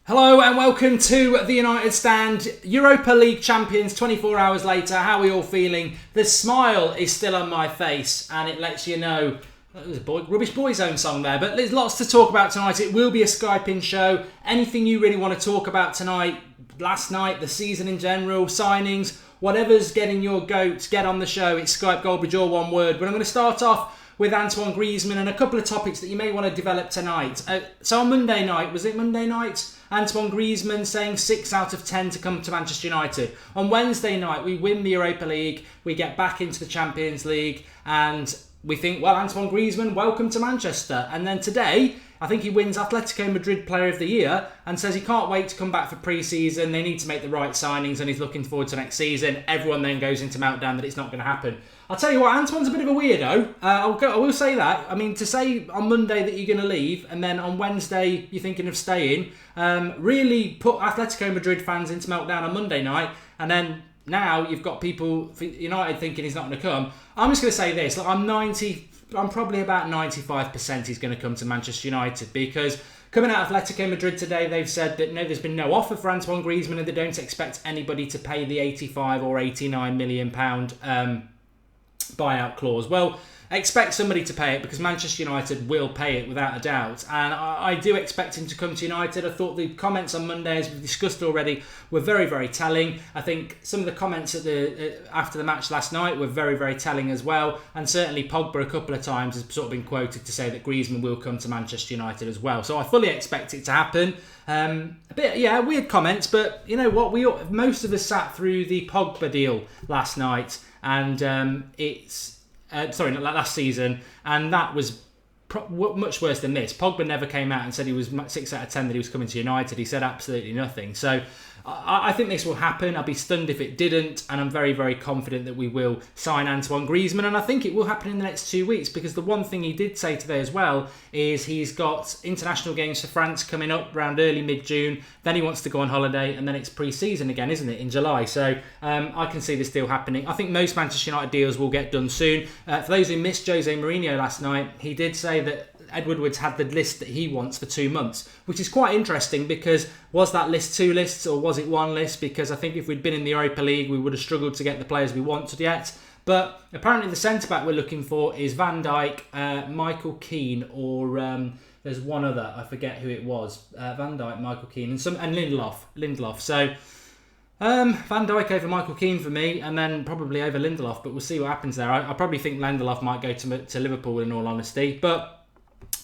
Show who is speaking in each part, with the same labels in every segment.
Speaker 1: Hello and welcome to the United Stand, Europa League champions 24 hours later. How are we all feeling? The smile is still on my face and it lets you know. That was a Rubbish Boyzone song there, but there's lots to talk about tonight. It will be a Skype-in show. Anything you really want to talk about tonight, last night, the season in general, signings, whatever's getting your goat, get on the show. It's Skype Goldbridge, all one word. But I'm going to start off with Antoine Griezmann and a couple of topics that you may want to develop tonight. So on Monday night, was it Monday night? Antoine Griezmann saying 6 out of 10 to come to Manchester United. On Wednesday night, we win the Europa League, we get back into the Champions League, and we think, well, Antoine Griezmann, welcome to Manchester. And then today, I think he wins Atletico Madrid Player of the Year and says he can't wait to come back for pre-season. They need to make the right signings and he's looking forward to next season. Everyone then goes into meltdown that it's not going to happen. I'll tell you what, Antoine's a bit of a weirdo. I will say that. I mean, to say on Monday that you're going to leave and then on Wednesday you're thinking of staying, really put Atletico Madrid fans into meltdown on Monday night. And then now you've got people, United, thinking he's not going to come. I'm just going to say this. Look, I'm probably about 95% he's going to come to Manchester United because coming out of Atletico Madrid today, they've said that no, there's been no offer for Antoine Griezmann and they don't expect anybody to pay the 85 or 89 million pound buyout clause. Well, expect somebody to pay it because Manchester United will pay it without a doubt. And I do expect him to come to United. I thought the comments on Monday, as we've discussed already, were very, very telling. I think some of the comments after the match last night were very, very telling as well. And certainly Pogba a couple of times has sort of been quoted to say that Griezmann will come to Manchester United as well. So I fully expect it to happen. Weird comments, but you know what? Most of us sat through the Pogba deal last night, and last season, and that was much worse than this. Pogba never came out and said he was 6 out of 10 that he was coming to United. He said absolutely nothing. So I think this will happen. I'll be stunned if it didn't, and I'm very, very confident that we will sign Antoine Griezmann, and I think it will happen in the next 2 weeks because the one thing he did say today as well is he's got international games for France coming up around early mid-June, then he wants to go on holiday, and then it's pre-season again, isn't it, in July? So I can see this deal happening. I think most Manchester United deals will get done soon. For those who missed Jose Mourinho last night, he did say that Ed Woodward's had the list that he wants for 2 months, which is quite interesting because was that list 2 lists or was it 1 list? Because I think if we'd been in the Europa League, we would have struggled to get the players we wanted yet. But apparently the centre-back we're looking for is Van Dijk, Michael Keane, or there's one other, I forget who it was. Van Dijk, Michael Keane, and Lindelof. So Van Dijk over Michael Keane for me, and then probably over Lindelof, but we'll see what happens there. I probably think Lindelof might go to Liverpool in all honesty, but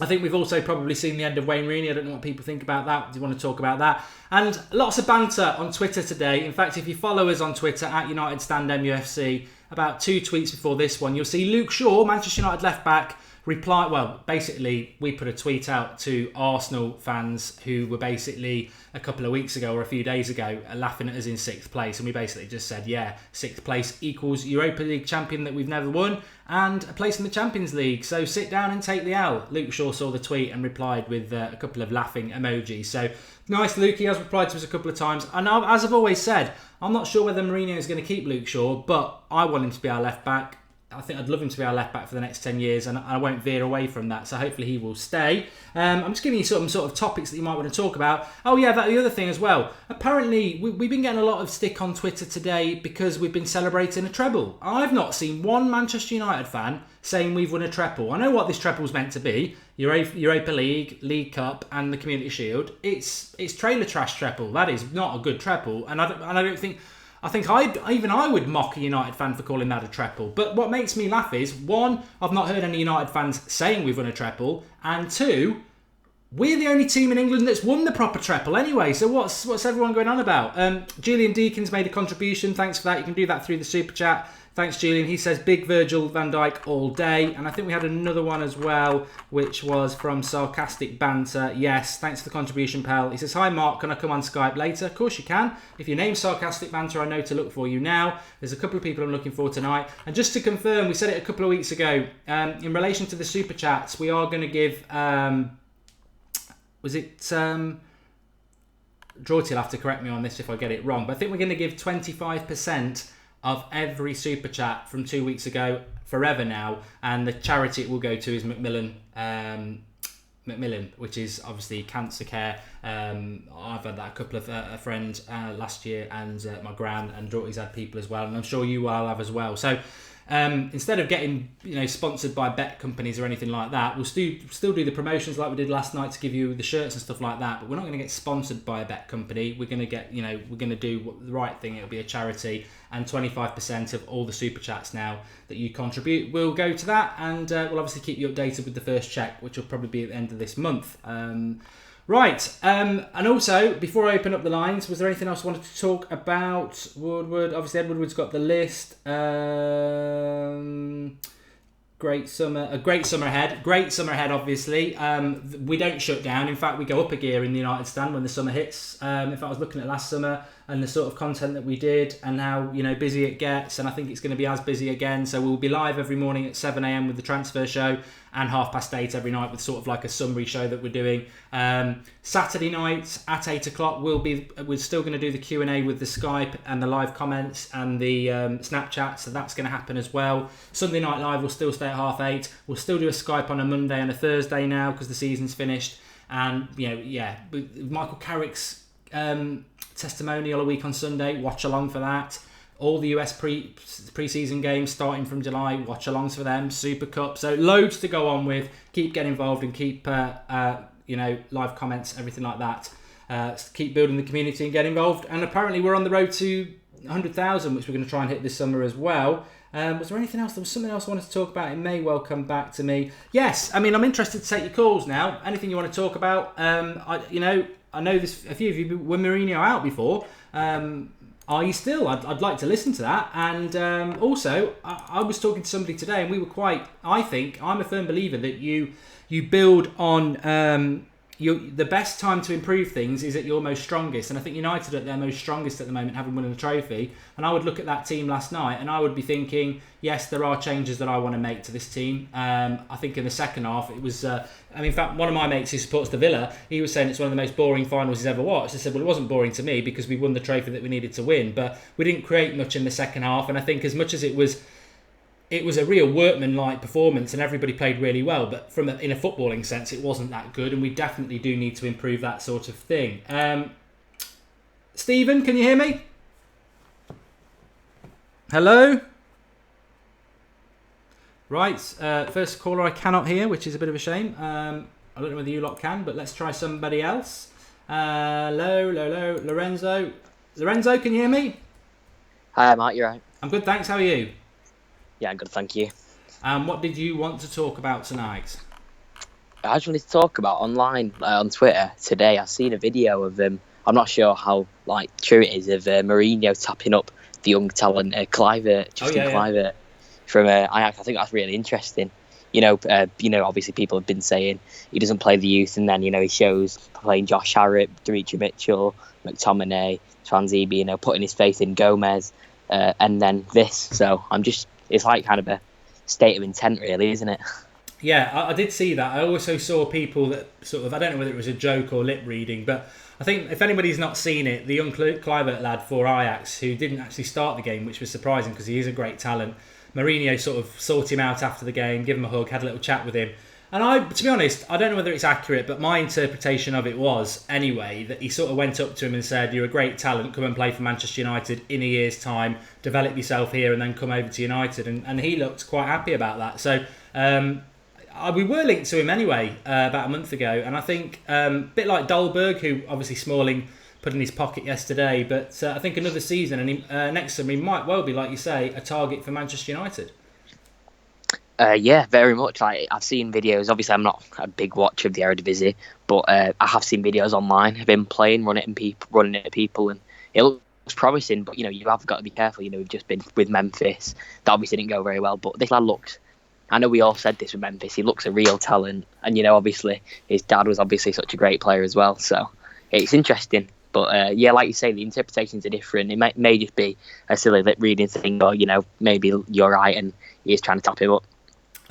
Speaker 1: I think we've also probably seen the end of Wayne Rooney. I don't know what people think about that. Do you want to talk about that? And lots of banter on Twitter today. In fact, if you follow us on Twitter at United Stand MUFC, about 2 tweets before this one, you'll see Luke Shaw, Manchester United left back, reply. Well, basically, we put a tweet out to Arsenal fans who were basically a couple of weeks ago or a few days ago laughing at us in 6th place, and we basically just said, yeah, 6th place equals Europa League champion that we've never won and a place in the Champions League. So sit down and take the L. Luke Shaw saw the tweet and replied with a couple of laughing emojis. So nice, Luke. He has replied to us a couple of times. And as I've always said, I'm not sure whether Mourinho is going to keep Luke Shaw, but I want him to be our left back. I think I'd love him to be our left back for the next 10 years, and I won't veer away from that. So hopefully he will stay. I'm just giving you some sort of topics that you might want to talk about. Oh yeah, the other thing as well. Apparently, we've been getting a lot of stick on Twitter today because we've been celebrating a treble. I've not seen one Manchester United fan saying we've won a treble. I know what this treble's meant to be: Europa League, League Cup, and the Community Shield. It's trailer trash treble. That is not a good treble, and I don't think. I think I would mock a United fan for calling that a treble. But what makes me laugh is, 1, I've not heard any United fans saying we've won a treble, and 2, we're the only team in England that's won the proper treble anyway. So what's everyone going on about? Julian Deakins made a contribution. Thanks for that. You can do that through the super chat. Thanks, Julian. He says, big Virgil van Dijk all day. And I think we had another one as well, which was from Sarcastic Banter. Yes, thanks for the contribution, pal. He says, hi, Mark. Can I come on Skype later? Of course you can. If your name's Sarcastic Banter, I know to look for you now. There's a couple of people I'm looking for tonight. And just to confirm, we said it a couple of weeks ago, in relation to the super chats, we are going to give... Drawty will have to correct me on this if I get it wrong, but I think we're going to give 25% of every super chat from 2 weeks ago forever now, and the charity it will go to is Macmillan Macmillan, which is obviously cancer care. I've had that a couple of a friend last year, and my gran and daughter's had people as well, and I'm sure you all have as well. So instead of getting sponsored by bet companies or anything like that, we'll still do the promotions like we did last night to give you the shirts and stuff like that, but we're not going to get sponsored by a bet company. We're going to get we're going to do the right thing. It'll be a charity, and 25% of all the super chats now that you contribute will go to that, and we'll obviously keep you updated with the first check, which will probably be at the end of this month. Right, and also, before I open up the lines, was there anything else I wanted to talk about? Woodward, obviously Ed Woodward's got the list. Great summer ahead, obviously. We don't shut down. In fact, we go up a gear in the United stand when the summer hits. If I was looking at last summer and the sort of content that we did and how busy it gets, and I think it's going to be as busy again. So we'll be live every morning at 7 a.m. with the transfer show, and 8:30 every night with sort of like a summary show that we're doing. Saturday nights at 8 o'clock we're still going to do the Q&A with the Skype and the live comments and the Snapchat, so that's going to happen as well. Sunday Night Live will still stay at 8:30. We'll still do a Skype on a Monday and a Thursday now because the season's finished. And Michael Carrick's testimonial a week on Sunday, watch along for that. All the US pre-season games starting from July, watch alongs for them. Super Cup, so loads to go on with. Keep getting involved and keep live comments, everything like that. Keep building the community and get involved. And apparently we're on the road to 100,000, which we're going to try and hit this summer as well. Was there anything else? There was something else I wanted to talk about. It may well come back to me. Yes, I mean, I'm interested to take your calls now. Anything you want to talk about? I know this. A few of you were Mourinho out before. Are you still? I'd like to listen to that. And also, I was talking to somebody today, and we were I'm a firm believer that you build on the best time to improve things is at your most strongest. And I think United are at their most strongest at the moment, having won the trophy. And I would look at that team last night, and I would be thinking, yes, there are changes that I want to make to this team. I think in the second half, it was... in fact, one of my mates who supports the Villa, he was saying it's one of the most boring finals he's ever watched. I said, well, it wasn't boring to me because we won the trophy that we needed to win, but we didn't create much in the second half. And I think as much as it was a real workman-like performance and everybody played really well, but in a footballing sense, it wasn't that good, and we definitely do need to improve that sort of thing. Stephen, can you hear me? Hello? Right, first caller I cannot hear, which is a bit of a shame. I don't know whether you lot can, but let's try somebody else. Hello, Lorenzo. Lorenzo, can you hear me?
Speaker 2: Hi, Matt, you right?
Speaker 1: I'm good, thanks. How are you?
Speaker 2: Yeah, I'm good, thank you.
Speaker 1: What did you want to talk about tonight?
Speaker 2: I just wanted to talk about online on Twitter today. I've seen a video of I'm not sure how true it is, of Mourinho tapping up the young talent Kluivert, Justin Kluivert from Ajax. I think that's really interesting. Obviously people have been saying he doesn't play the youth, and then he shows playing Josh Harrop, Dimitri Mitchell, McTominay, Twanzebe, putting his faith in Gomez, and then this. So it's like kind of a state of intent, really, isn't it?
Speaker 1: Yeah, I did see that. I also saw people that sort of, I don't know whether it was a joke or lip reading, but I think if anybody's not seen it, the young Kluivert lad for Ajax, who didn't actually start the game, which was surprising because he is a great talent. Mourinho sort of sought him out after the game, gave him a hug, had a little chat with him. And to be honest, I don't know whether it's accurate, but my interpretation of it was, anyway, that he sort of went up to him and said, you're a great talent, come and play for Manchester United in a year's time, develop yourself here and then come over to United. And he looked quite happy about that. So we were linked to him anyway about a month ago. And I think a bit like Dolberg, who obviously Smalling put in his pocket yesterday, but I think another season and next summer he might well be, like you say, a target for Manchester United.
Speaker 2: Yeah, very much. I've seen videos. Obviously, I'm not a big watcher of the Eredivisie, but I have seen videos online of him playing, running at people, and it looks promising. But you have got to be careful. We've just been with Memphis. That obviously didn't go very well. But this lad looks. I know we all said this with Memphis. He looks a real talent, and obviously his dad was obviously such a great player as well. So it's interesting. But like you say, the interpretations are different. It may just be a silly lip reading thing, or maybe you're right and he's trying to tap him up.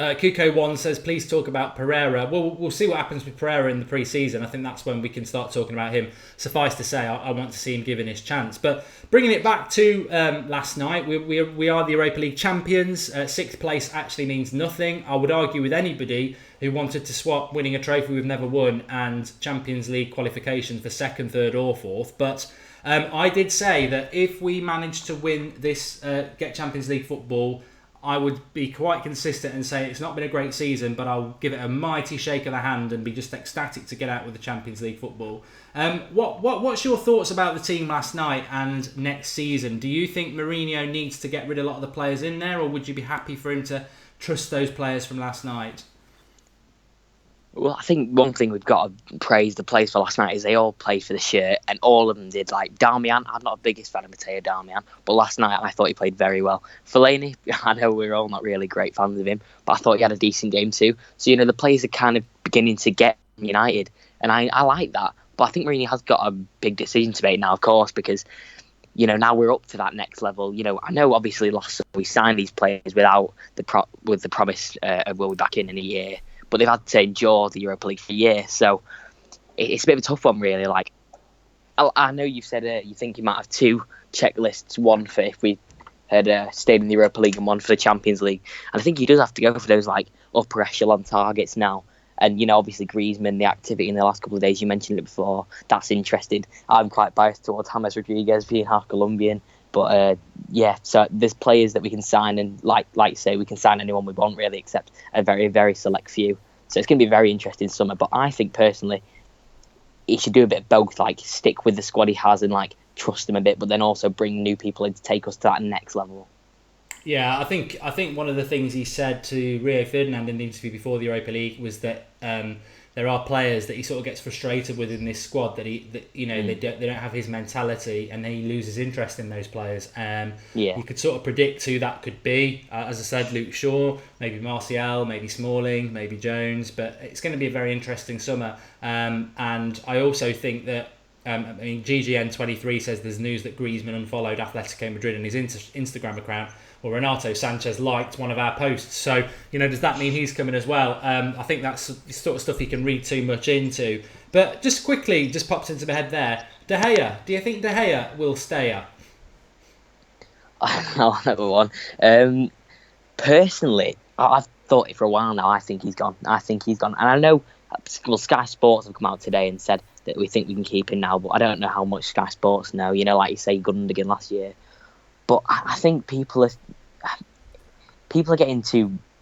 Speaker 1: Kuko1 says, please talk about Pereira. We'll see what happens with Pereira in the pre-season. I think that's when we can start talking about him. Suffice to say, I want to see him given his chance. But bringing it back to last night, we are the Europa League champions. Sixth place actually means nothing. I would argue with anybody who wanted to swap winning a trophy we've never won and Champions League qualifications for second, third or fourth. But I did say that if we manage to win this, get Champions League football, I would be quite consistent and say it's not been a great season, but I'll give it a mighty shake of the hand and be just ecstatic to get out with the Champions League football. What's your thoughts about the team last night and next season? Do you think Mourinho needs to get rid of a lot of the players in there, or would you be happy for him to trust those players from last night?
Speaker 2: Well, I think one thing we've got to praise the players for last night is they all played for the shirt, and all of them did. Like Darmian, I'm not the biggest fan of Matteo Darmian, but last night I thought he played very well. Fellaini, I know we're all not really great fans of him, but I thought he had a decent game too. So, the players are kind of beginning to get United, and I like that. But I think Mourinho has got a big decision to make now, of course, because now we're up to that next level. I know obviously last summer we signed these players with the promise of we'll be back in a year. But they've had to endure the Europa League for a year, so it's a bit of a tough one, really. Like, I know you've said you think you might have two checklists, one for if we had stayed in the Europa League and one for the Champions League. And I think he does have to go for those upper echelon targets now. And obviously Griezmann, the activity in the last couple of days, you mentioned it before. That's interesting. I'm quite biased towards James Rodriguez being half Colombian. But so there's players that we can sign, and like you say, we can sign anyone we want really, except a very, very select few. So it's going to be a very interesting summer. But I think personally, he should do a bit of both, stick with the squad he has and trust them a bit, but then also bring new people in to take us to that next level.
Speaker 1: Yeah, I think one of the things he said to Rio Ferdinand in the interview before the Europa League was that there are players that he sort of gets frustrated with in this squad they don't have his mentality, and then he loses interest in those players. You could sort of predict who that could be. As I said, Luke Shaw, maybe Martial, maybe Smalling, maybe Jones. But it's going to be a very interesting summer. And I also think that GGN23 says there's news that Griezmann unfollowed Atletico Madrid on his Instagram account. Or Renato Sanchez liked one of our posts. So, does that mean he's coming as well? I think that's the sort of stuff you can read too much into. But just quickly, just pops into my head there. De Gea. Do you think De Gea will stay up?
Speaker 2: I'll have one. Personally, I've thought it for a while now. I think he's gone. And I know, Sky Sports have come out today and said that we think we can keep him now, but I don't know how much Sky Sports know. Like you say, Gundogan last year. But I think people are getting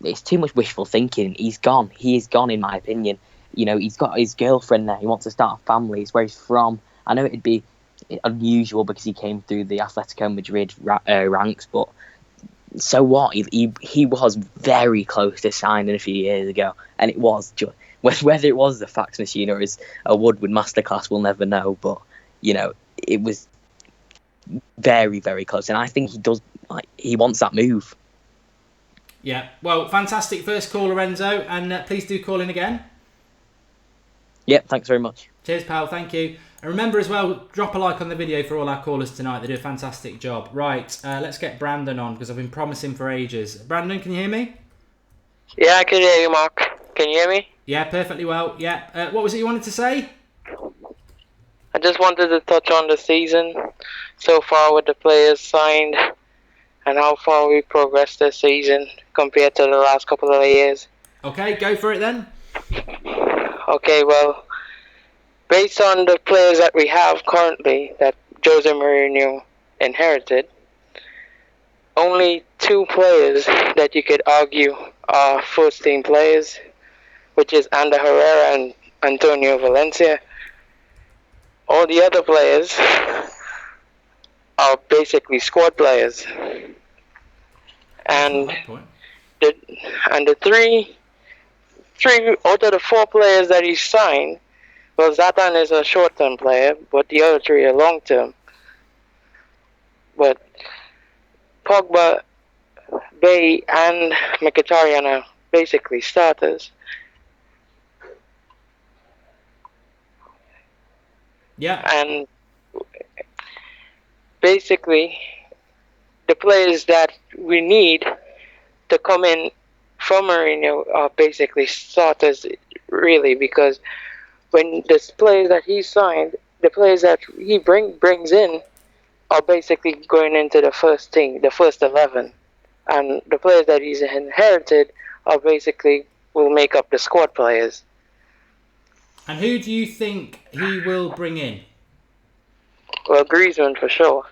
Speaker 2: it's too much wishful thinking. He's gone. He is gone, in my opinion. He's got his girlfriend there. He wants to start a family. It's where he's from. I know it'd be unusual because he came through the Atletico Madrid ranks, but so what? He was very close to signing a few years ago, and it was just, whether it was the fax machine or a Woodward masterclass, we'll never know. But it was very, very close, and I think he does. He wants that move.
Speaker 1: Yeah, well, fantastic first call, Lorenzo, and please do call in again.
Speaker 2: Yep, thanks very much.
Speaker 1: Cheers, pal. Thank you. And remember as well, drop a like on the video for all our callers tonight. They do a fantastic job. Right, let's get Brandon on because I've been promising for ages. Brandon, can you hear me?
Speaker 3: Yeah, I can hear you, Mark. Can you hear me?
Speaker 1: Yeah, perfectly well. Yeah. What was it you wanted to say?
Speaker 3: I just wanted to touch on the season so far with the players signed and how far we progressed this season compared to the last couple of years.
Speaker 1: Okay, go for it then.
Speaker 3: Okay, well, based on the players that we have currently that Jose Mourinho inherited, only two players that you could argue are first-team players, which is Ander Herrera and Antonio Valencia. All the other players are basically squad players. And the three out of the four players that he signed, well, Zlatan is a short-term player, but the other three are long-term. But Pogba, Bay, and Mkhitaryan are basically starters.
Speaker 1: Yeah.
Speaker 3: And basically, the players that we need to come in from Mourinho are basically starters, really, because when the players that he signed, the players that he brings in are basically going into the first team, the first 11, and the players that he's inherited are basically will make up the squad players.
Speaker 1: And who do you think he will bring in?
Speaker 3: Well, Griezmann for sure,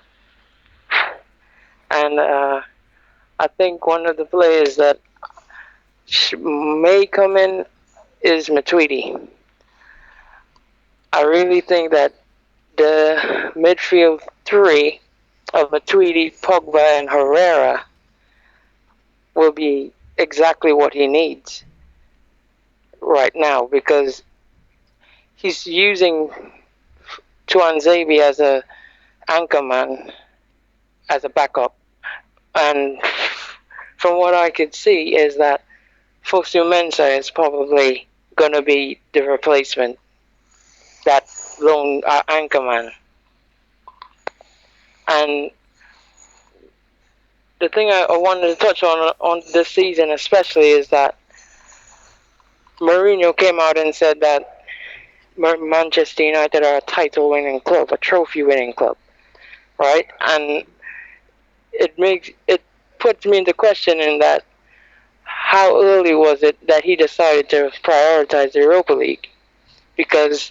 Speaker 3: and I think one of the players that may come in is Matuidi. I really think that the midfield three of Matuidi, Pogba, and Herrera will be exactly what he needs right now, because he's using Tuanzebe as a anchor man, as a backup, and from what I could see is that Fosu Mensah is probably going to be the replacement, that lone anchor man. And the thing I wanted to touch on this season especially is that Mourinho came out and said that Manchester United are a title-winning club, a trophy-winning club, right? And it puts me into question in that how early was it that he decided to prioritize the Europa League? Because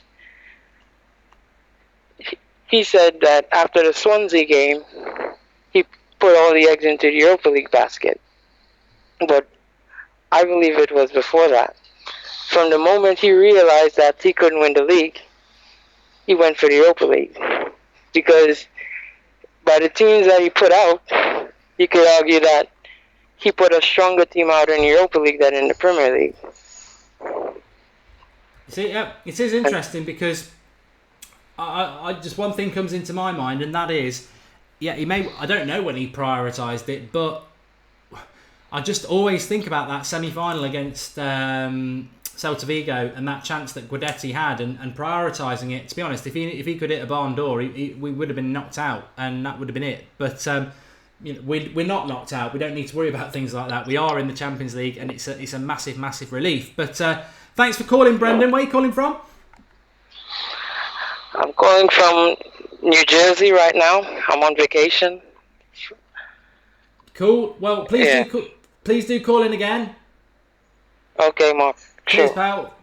Speaker 3: he said that after the Swansea game, he put all the eggs into the Europa League basket. But I believe it was before that. From the moment he realized that he couldn't win the league, he went for the Europa League. Because by the teams that he put out, you could argue that he put a stronger team out in the Europa League than in the Premier League.
Speaker 1: See, yeah, it is interesting because I just one thing comes into my mind, and that is, yeah, I don't know when he prioritised it, but I just always think about that semi-final against Celta Vigo and that chance that Guidetti had, and prioritising it. To be honest, if he could hit a barn door, we would have been knocked out, and that would have been it. But we're not knocked out. We don't need to worry about things like that. We are in the Champions League, and it's a massive, massive relief. But thanks for calling, Brendan. Where are you calling from?
Speaker 3: I'm calling from New Jersey right now. I'm on vacation.
Speaker 1: Cool. Well, please do call in again.
Speaker 3: Okay, Mark.
Speaker 1: Cheers,
Speaker 3: Sure.
Speaker 1: pal.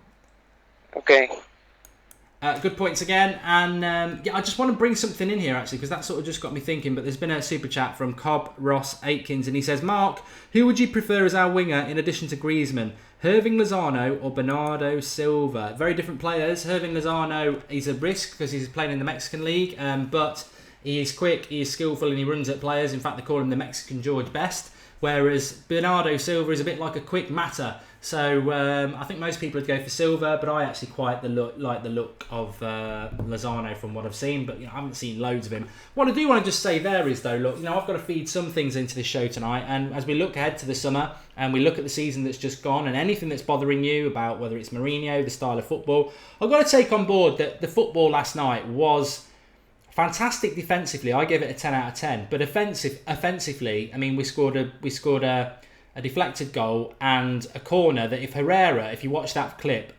Speaker 3: Okay.
Speaker 1: Good points again, and I just want to bring something in here actually, because that sort of just got me thinking. But there's been a super chat from Cobb Ross Aitkins, and he says, Mark, who would you prefer as our winger in addition to Griezmann, Hirving Lozano or Bernardo Silva? Very different players. Hirving Lozano, he's a risk because he's playing in the Mexican League, but he is quick, he is skillful, and he runs at players. In fact, they call him the Mexican George Best. Whereas Bernardo Silva is a bit like a quick matter. So I think most people would go for Silva, but I actually quite like the look of Lozano from what I've seen, but I haven't seen loads of him. What I do want to just say there is, though, look, I've got to feed some things into this show tonight, and as we look ahead to the summer and we look at the season that's just gone and anything that's bothering you about whether it's Mourinho, the style of football, I've got to take on board that the football last night was fantastic defensively. I give it a 10 out of 10. But offensively, I mean, we scored a deflected goal and a corner that if you watch that clip,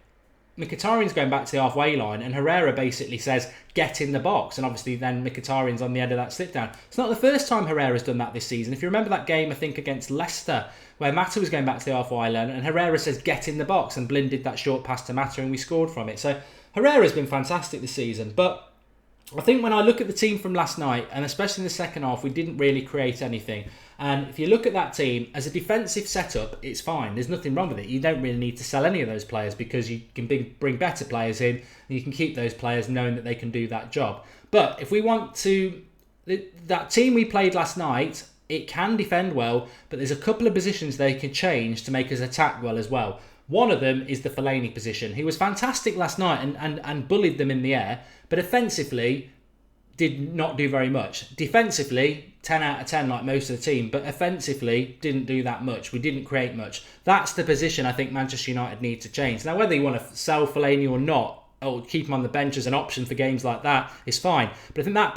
Speaker 1: Mkhitaryan's going back to the halfway line and Herrera basically says, get in the box. And obviously then Mkhitaryan's on the end of that slip down. It's not the first time Herrera's done that this season. If you remember that game, I think, against Leicester, where Mata was going back to the halfway line and Herrera says, get in the box, and Blind did that short pass to Mata and we scored from it. So Herrera's been fantastic this season. But I think when I look at the team from last night, and especially in the second half, we didn't really create anything. And if you look at that team, as a defensive setup, it's fine. There's nothing wrong with it. You don't really need to sell any of those players because you can bring better players in, and you can keep those players knowing that they can do that job. But if we want to... That team we played last night, it can defend well, but there's a couple of positions they can change to make us attack well as well. One of them is the Fellaini position. He was fantastic last night and bullied them in the air, but offensively did not do very much. Defensively, 10 out of 10 like most of the team, but offensively didn't do that much. We didn't create much. That's the position I think Manchester United need to change. Now, whether you want to sell Fellaini or not, or keep him on the bench as an option for games like that is fine. But I think that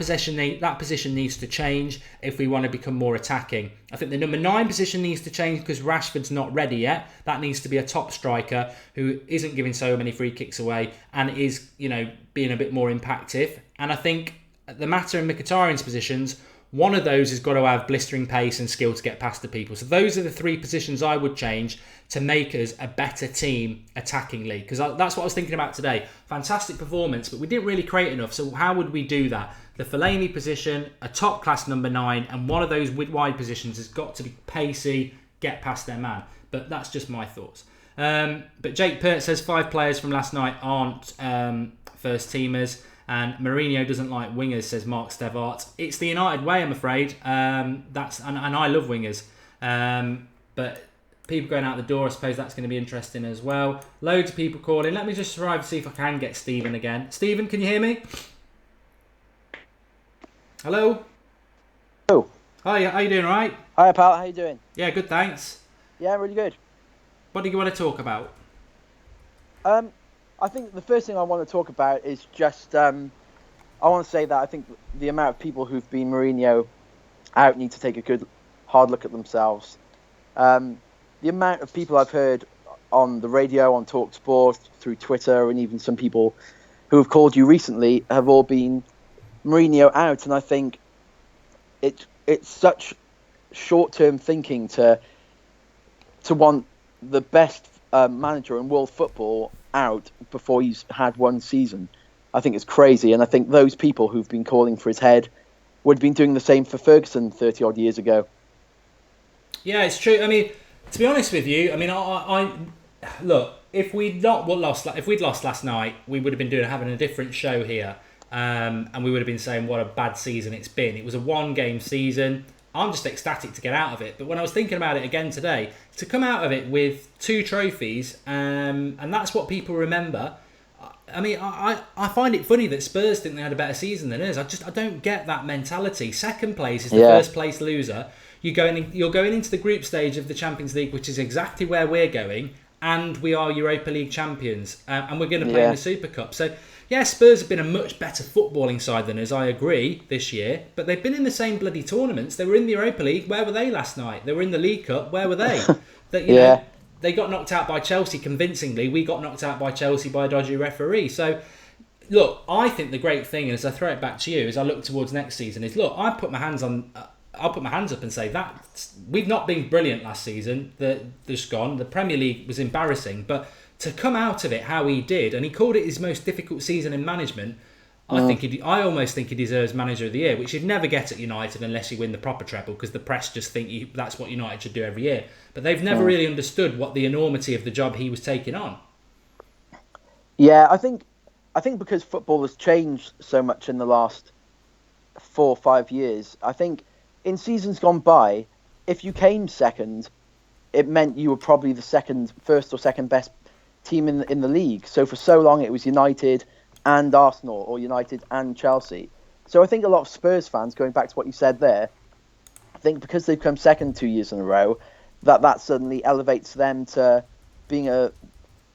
Speaker 1: position needs to change if we want to become more attacking. I think the number 9 position needs to change because Rashford's not ready yet. That needs to be a top striker who isn't giving so many free kicks away and is, being a bit more impactful. And I think the Mata and Mkhitaryan's positions, one of those has got to have blistering pace and skill to get past the people. So those are the 3 positions I would change to make us a better team attackingly. Because that's what I was thinking about today. Fantastic performance, but we didn't really create enough. So how would we do that? The Fellaini position, a top-class number 9, and one of those wide positions has got to be pacey, get past their man. But that's just my thoughts. But Jake Pert says 5 players from last night aren't first-teamers. And Mourinho doesn't like wingers, says Mark Stevart. It's the United way, I'm afraid. And I love wingers. But people going out the door, I suppose that's going to be interesting as well. Loads of people calling. Let me just try and see if I can get Stephen again. Stephen, can you hear me? Hello?
Speaker 4: Hello.
Speaker 1: Hi, how you doing, all right?
Speaker 4: Hi, pal. How you doing?
Speaker 1: Yeah, good, thanks.
Speaker 4: Yeah, really good.
Speaker 1: What do you want to talk about?
Speaker 4: I think the first thing I want to talk about is just, I want to say that I think the amount of people who've been Mourinho out need to take a good, hard look at themselves. The amount of people I've heard on the radio, on TalkSport, through Twitter, and even some people who have called you recently have all been Mourinho out, and I think it's such short-term thinking to want the best manager in world football out before he's had one season. I think it's crazy, and I think those people who've been calling for his head would have been doing the same for Ferguson 30 odd years ago.
Speaker 1: Yeah, it's true. I mean, to be honest with you, I mean, I look, if we'd lost last night, we would have been having a different show here, and we would have been saying what a bad season it's been. It was a 1-game season. I'm just ecstatic to get out of it. But when I was thinking about it again today, to come out of it with 2 trophies, and that's what people remember. I mean, I find it funny that Spurs think they had a better season than us. I don't get that mentality. Second place is the first place loser. You're going into the group stage of the Champions League, which is exactly where we're going, and we are Europa League champions, and we're going to play in the Super Cup. So, yeah, Spurs have been a much better footballing side than us, I agree, this year. But they've been in the same bloody tournaments. They were in the Europa League. Where were they last night? They were in the League Cup. Where were they? You know, they got knocked out by Chelsea convincingly. We got knocked out by Chelsea by a dodgy referee. So, look, I think the great thing, and as I throw it back to you, as I look towards next season, is, look, I'll put my hands up and say that we've not been brilliant last season. Just gone. The Premier League was embarrassing, but to come out of it how he did, and he called it his most difficult season in management, I almost think he deserves Manager of the Year, which you'd never get at United unless you win the proper treble, because the press just think that's what United should do every year. But they've never really understood what the enormity of the job he was taking on.
Speaker 4: Yeah, I think because football has changed so much in the last 4 or 5 years, I think in seasons gone by, if you came second, it meant you were probably the first or second best team in the league. So for so long it was United and Arsenal, or United and Chelsea. So I think a lot of Spurs fans, going back to what you said there, I think because they've come second 2 years in a row, that suddenly elevates them to being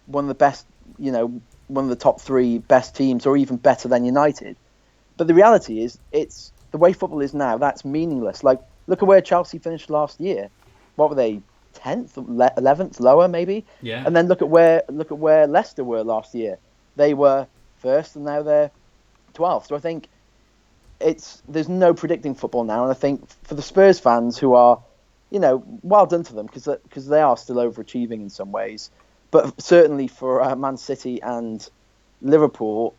Speaker 4: one of the best, one of the top 3 best teams, or even better than United. But the reality is, it's the way football is now, that's meaningless. Like, look at where Chelsea finished last year. What were they? 10th, 11th, lower maybe.
Speaker 1: Yeah.
Speaker 4: And then look at where Leicester were last year. They were first, and now they're 12th. So I think there's no predicting football now. And I think for the Spurs fans who are, well done to them, because they are still overachieving in some ways. But certainly for Man City and Liverpool,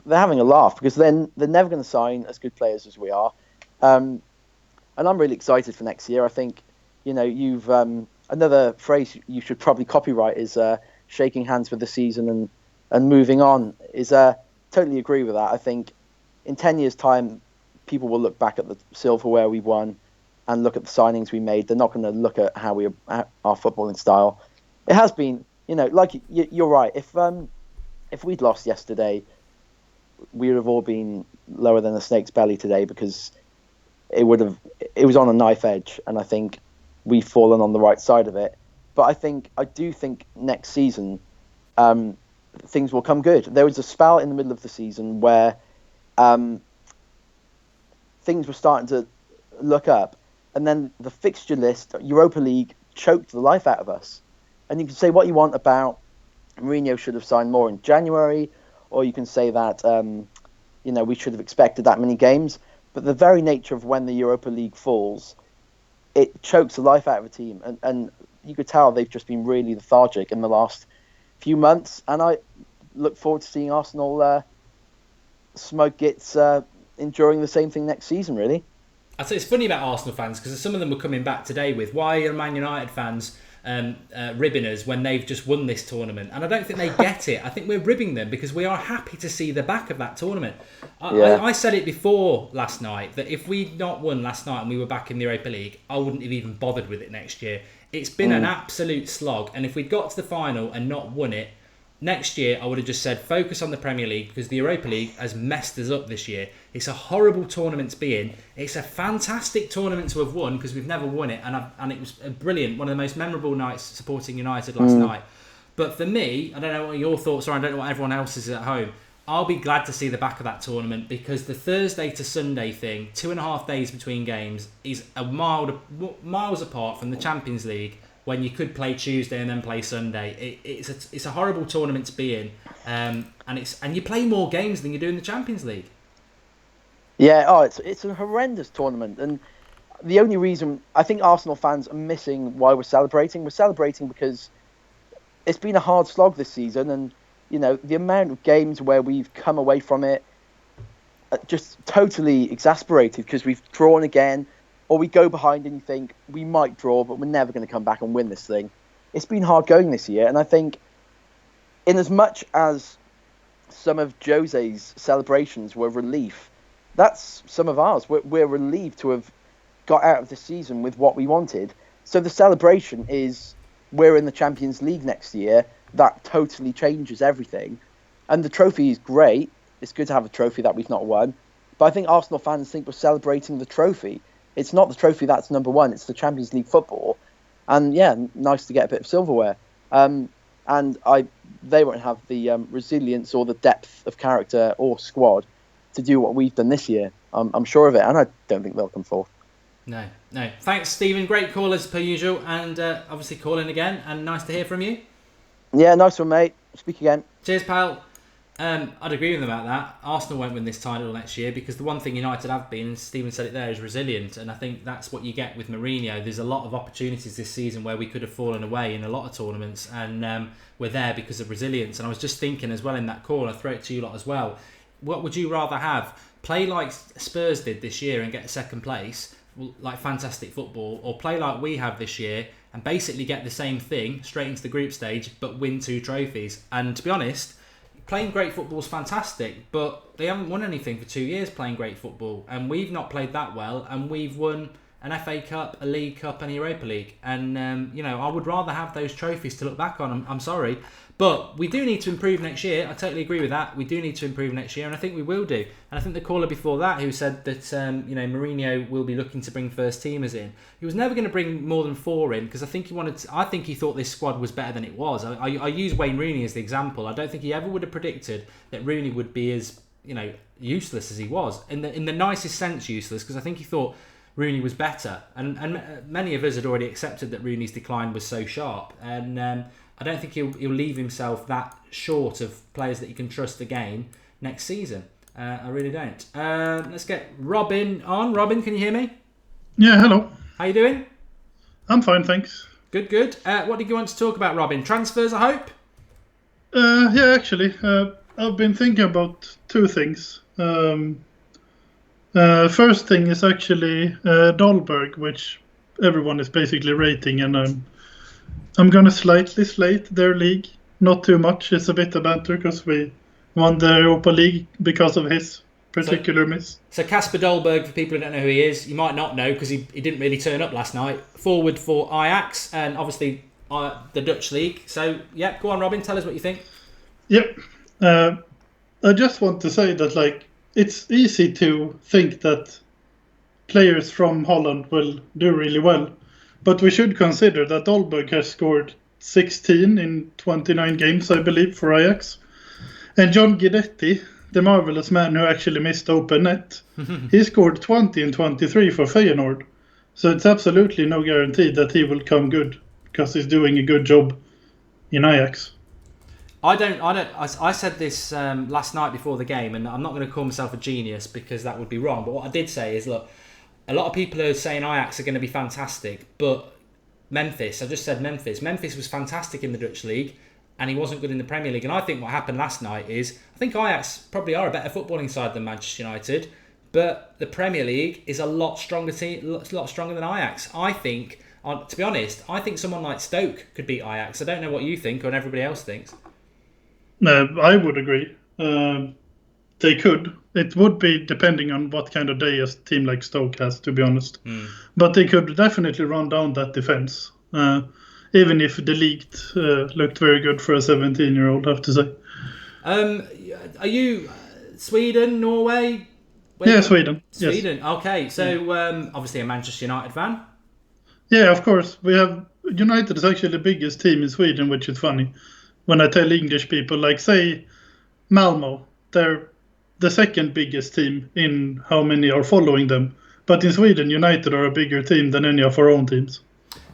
Speaker 4: they're having a laugh, because then they're never going to sign as good players as we are. And I'm really excited for next year. I think, you've another phrase you should probably copyright is shaking hands with the season and moving on. Totally agree with that. I think in 10 years' time, people will look back at the silverware we won and look at the signings we made. They're not going to look at how our footballing style. It has been, like you're right. If we'd lost yesterday, we would have all been lower than a snake's belly today, because it was on a knife edge, and I think we've fallen on the right side of it. But I do think next season, things will come good. There was a spell in the middle of the season where things were starting to look up, and then the fixture list, Europa League, choked the life out of us. And you can say what you want about Mourinho should have signed more in January, or you can say that we should have expected that many games. But the very nature of when the Europa League falls, it chokes the life out of a team, and you could tell they've just been really lethargic in the last few months. And I look forward to seeing Arsenal smoke its enduring the same thing next season, really.
Speaker 1: I'd say it's funny about Arsenal fans because some of them were coming back today with why are Man United fans ribbing us when they've just won this tournament, and I don't think they get it. I think we're ribbing them because we are happy to see the back of that tournament. I said it before last night that if we'd not won last night and we were back in the Europa League, I wouldn't have even bothered with it next year. It's been an absolute slog, and if we'd got to the final and not won it, next year I would have just said focus on the Premier League because the Europa League has messed us up this year. It's a horrible tournament to be in. It's a fantastic tournament to have won because we've never won it, and it was brilliant, one of the most memorable nights supporting United last night. But for me, I don't know what your thoughts are, I don't know what everyone else is at home. I'll be glad to see the back of that tournament because the Thursday to Sunday thing, 2.5 days between games, is miles apart from the Champions League when you could play Tuesday and then play Sunday. It's a horrible tournament to be in, and you play more games than you do in the Champions League.
Speaker 4: Yeah, it's a horrendous tournament, and the only reason I think Arsenal fans are missing why we're celebrating because it's been a hard slog this season, and the amount of games where we've come away from it just totally exasperated because we've drawn again, or we go behind and you think we might draw, but we're never going to come back and win this thing. It's been hard going this year, and I think in as much as some of Jose's celebrations were relief, that's some of ours. We're relieved to have got out of the season with what we wanted. So the celebration is we're in the Champions League next year. That totally changes everything. And the trophy is great. It's good to have a trophy that we've not won. But I think Arsenal fans think we're celebrating the trophy. It's not the trophy that's number one. It's the Champions League football. And yeah, nice to get a bit of silverware. They won't have the resilience or the depth of character or squad to do what we've done this year. I'm sure of it, and I don't think they'll come fourth.
Speaker 1: No. Thanks, Stephen. Great call as per usual, and obviously call in again, and nice to hear from you.
Speaker 4: Yeah, nice one, mate. Speak again.
Speaker 1: Cheers, pal. I'd agree with them about that. Arsenal won't win this title next year because the one thing United have been, and Stephen said it there, is resilient, and I think that's what you get with Mourinho. There's a lot of opportunities this season where we could have fallen away in a lot of tournaments, and we're there because of resilience. And I was just thinking as well in that call, I'll throw it to you lot as well. What would you rather have? Play like Spurs did this year and get second place, like fantastic football, or play like we have this year and basically get the same thing straight into the group stage but win 2 trophies? And to be honest, playing great football is fantastic, but they haven't won anything for 2 years playing great football, and we've not played that well, and we've won an FA Cup, a League Cup and a Europa League, and I would rather have those trophies to look back on. I'm sorry, but we do need to improve next year. I totally agree with that. We do need to improve next year, and I think we will do. And I think the caller before that who said that Mourinho will be looking to bring first teamers in, he was never going to bring more than 4 in because I think he thought this squad was better than it was. I use Wayne Rooney as the example. I don't think he ever would have predicted that Rooney would be as useless as he was, in the nicest sense useless, because I think he thought Rooney was better, and many of us had already accepted that Rooney's decline was so sharp, and I don't think he'll leave himself that short of players that he can trust again next season. I really don't. Let's get Robin on. Robin, can you hear me?
Speaker 5: Yeah, hello.
Speaker 1: How you doing?
Speaker 5: I'm fine, thanks.
Speaker 1: Good. What did you want to talk about, Robin? Transfers, I hope?
Speaker 5: Yeah, actually, I've been thinking about 2 things. First thing is actually Dahlberg, which everyone is basically rating, and I'm gonna slightly slate their league. Not too much. It's a bit of banter because we won the Europa League because of his particular miss.
Speaker 1: So Casper Dahlberg, for people who don't know who he is, you might not know because he didn't really turn up last night. Forward for Ajax and obviously the Dutch league. So yeah, go on, Robin. Tell us what you think.
Speaker 5: Yep. I just want to say that it's easy to think that players from Holland will do really well, but we should consider that Dahlberg has scored 16 in 29 games, I believe, for Ajax. And John Guidetti, the marvelous man who actually missed open net, he scored 20 and 23 for Feyenoord. So it's absolutely no guarantee that he will come good because he's doing a good job in Ajax.
Speaker 1: I said this last night before the game, and I'm not going to call myself a genius because that would be wrong. But what I did say is, look, a lot of people are saying Ajax are going to be fantastic, but Memphis, I just said Memphis. Memphis was fantastic in the Dutch league, and he wasn't good in the Premier League. And I think what happened last night is, I think Ajax probably are a better footballing side than Manchester United, but the Premier League is a lot stronger team, a lot stronger than Ajax. I think, to be honest, I think someone like Stoke could beat Ajax. I don't know what you think or everybody else thinks.
Speaker 5: I would agree. They could. It would be depending on what kind of day a team like Stoke has, to be honest. But they could definitely run down that defense. Even if the league looked very good for a 17-year-old, I have to say.
Speaker 1: Are you Sweden, Norway?
Speaker 5: Yeah, Sweden.
Speaker 1: Sweden.
Speaker 5: Yes.
Speaker 1: Okay, so obviously a Manchester United fan.
Speaker 5: Yeah, of course. We have United is actually the biggest team in Sweden, which is funny. When I tell English people, like say Malmo, they're the second biggest team in how many are following them. But in Sweden, United are a bigger team than any of our own teams.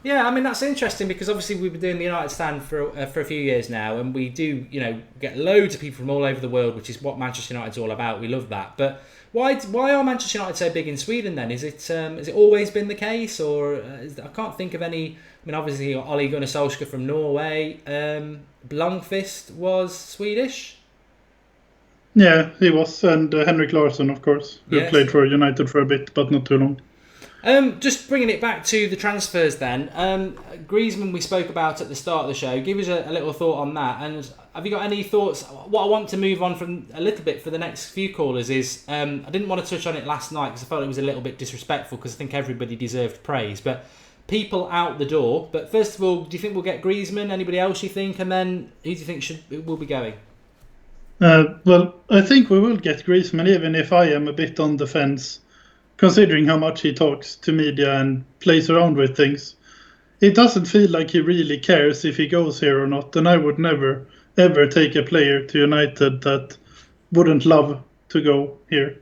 Speaker 1: Yeah, I mean, that's interesting because obviously we've been doing the United stand for a few years now, and we do, get loads of people from all over the world, which is what Manchester United's all about. We love that. But why are Manchester United so big in Sweden then? Is it always been the case, or I can't think of any? I mean, obviously Ole Gunnar Solskjaer from Norway. Blomqvist was Swedish.
Speaker 5: Yeah, he was, and Henrik Larsson, of course, who played for United for a bit, but not too long.
Speaker 1: Just bringing it back to the transfers then. Griezmann we spoke about at the start of the show. Give us a little thought on that. And have you got any thoughts? What I want to move on from a little bit for the next few callers is, I didn't want to touch on it last night because I felt it was a little bit disrespectful because I think everybody deserved praise. But people out the door. But first of all, do you think we'll get Griezmann? Anybody else you think? And then who do you think will be going?
Speaker 5: Well, I think we will get Griezmann, even if I am a bit on the fence. Considering how much he talks to media and plays around with things, it doesn't feel like he really cares if he goes here or not. And I would never, ever take a player to United that wouldn't love to go here.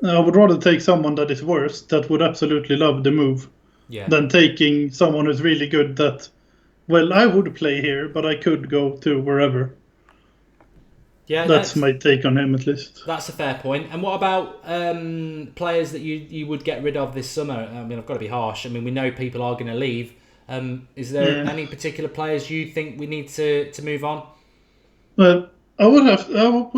Speaker 5: I would rather take someone that is worse, that would absolutely love the move, than taking someone who's really good that, well, I would play here, but I could go to wherever. Yeah, that's my take on him, at least.
Speaker 1: That's a fair point. And what about players that you would get rid of this summer? I mean, I've got to be harsh. I mean, we know people are going to leave. Is there any particular players you think we need to move on?
Speaker 5: Well, I will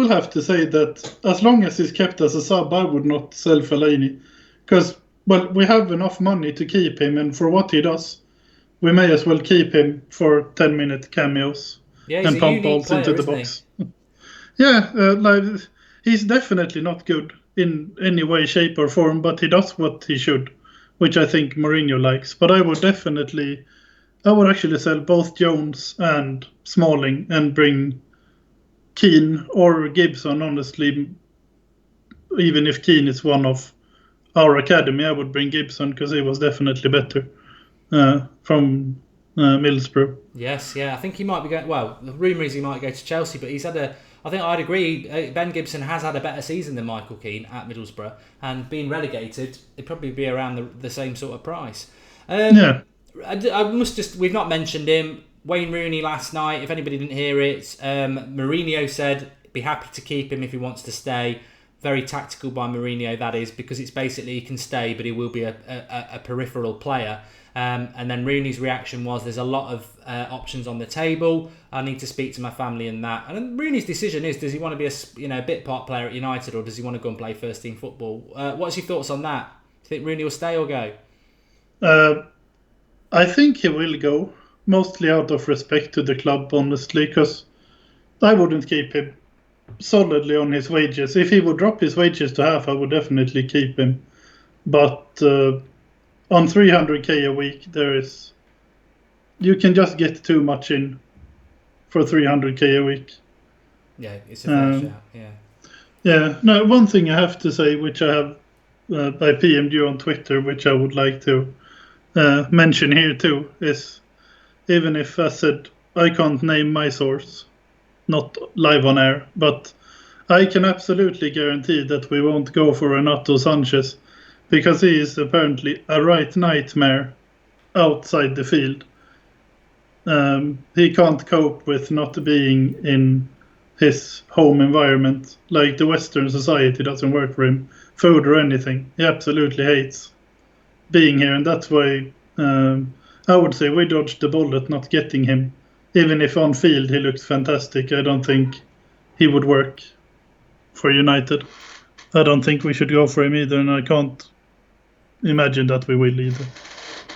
Speaker 5: have to say that as long as he's kept as a sub, I would not sell Fellaini. Because, well, we have enough money to keep him, and for what he does, we may as well keep him for 10-minute cameos and pump balls into the box. Yeah, he's definitely not good in any way, shape or form, but he does what he should, which I think Mourinho likes. But I would actually sell both Jones and Smalling and bring Keane or Gibson, honestly. Even if Keane is one of our academy, I would bring Gibson because he was definitely better from Middlesbrough.
Speaker 1: Yes, I think he might be going. Well, the rumour is he might go to Chelsea, but he's had I think I'd agree. Ben Gibson has had a better season than Michael Keane at Middlesbrough, and being relegated, it'd probably be around the same sort of price. I we've not mentioned him. Wayne Rooney last night. If anybody didn't hear it, Mourinho said be happy to keep him if he wants to stay. Very tactical by Mourinho, that is, because it's basically he can stay, but he will be a peripheral player. And then Rooney's reaction was, there's a lot of options on the table. I need to speak to my family and that. And then Rooney's decision is, does he want to be a bit part player at United, or does he want to go and play first team football? What's your thoughts on that? Do you think Rooney will stay or go?
Speaker 5: I think he will go, mostly out of respect to the club, honestly, because I wouldn't keep him solidly on his wages. If he would drop his wages to half, I would definitely keep him. But on 300k a week, you can just get too much in for 300k a week.
Speaker 1: Yeah, it's a fair shout.
Speaker 5: Yeah. No, one thing I have to say, which I have I PM'd you on Twitter, which I would like to mention here too, is even if I said I can't name my source, not live on air, but I can absolutely guarantee that we won't go for Renato Sanchez, because he is apparently a right nightmare outside the field. He can't cope with not being in his home environment. Like, the Western society doesn't work for him, food or anything. He absolutely hates being here, and that's why I would say we dodged the bullet not getting him. Even if on field he looks fantastic, I don't think he would work for United. I don't think we should go for him either, and I can't imagine that we will either.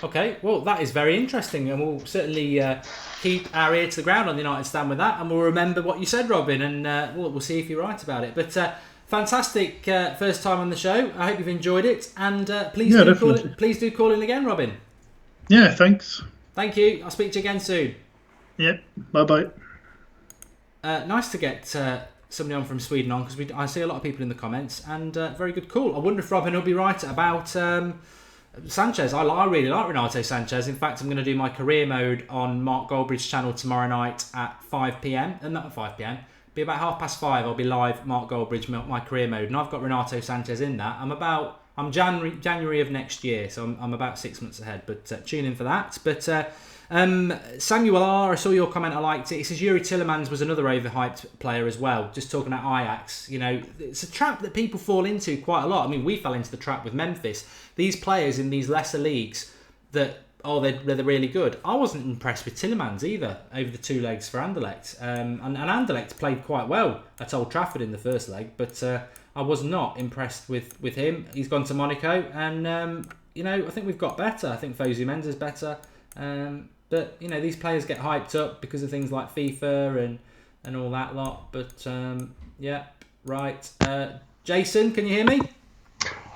Speaker 1: Okay, well, that is very interesting, and we'll certainly keep our ear to the ground on the United stand with that, and we'll remember what you said, Robin, and we'll see if you're right about it. But fantastic first time on the show. I hope you've enjoyed it, and please do call in again, Robin.
Speaker 5: Yeah, thanks.
Speaker 1: Thank you. I'll speak to you again soon.
Speaker 5: Yeah, bye-bye.
Speaker 1: Nice to get somebody on from Sweden on, because I see a lot of people in the comments, and very good call. I wonder if Robin will be right about Sanchez. I really like Renato Sanchez. In fact, I'm going to do my career mode on Mark Goldbridge's channel tomorrow night at 5 p.m. And not at 5 p.m. Be about 5:30. I'll be live Mark Goldbridge, my career mode, and I've got Renato Sanchez in that. I'm January of next year, so I'm about 6 months ahead. But tune in for that. But Samuel R, I saw your comment. I liked it. He says Yuri Tillemans was another overhyped player as well. Just talking about Ajax, it's a trap that people fall into quite a lot. I mean, we fell into the trap with Memphis. These players in these lesser leagues that they're really good. I wasn't impressed with Tillemans either over the 2 legs for Anderlecht. And Anderlecht played quite well at Old Trafford in the first leg, but I was not impressed with him. He's gone to Monaco, and I think we've got better. I think Fosu Mensah's better. But these players get hyped up because of things like FIFA and all that lot. But yeah, right. Jason, can you hear me?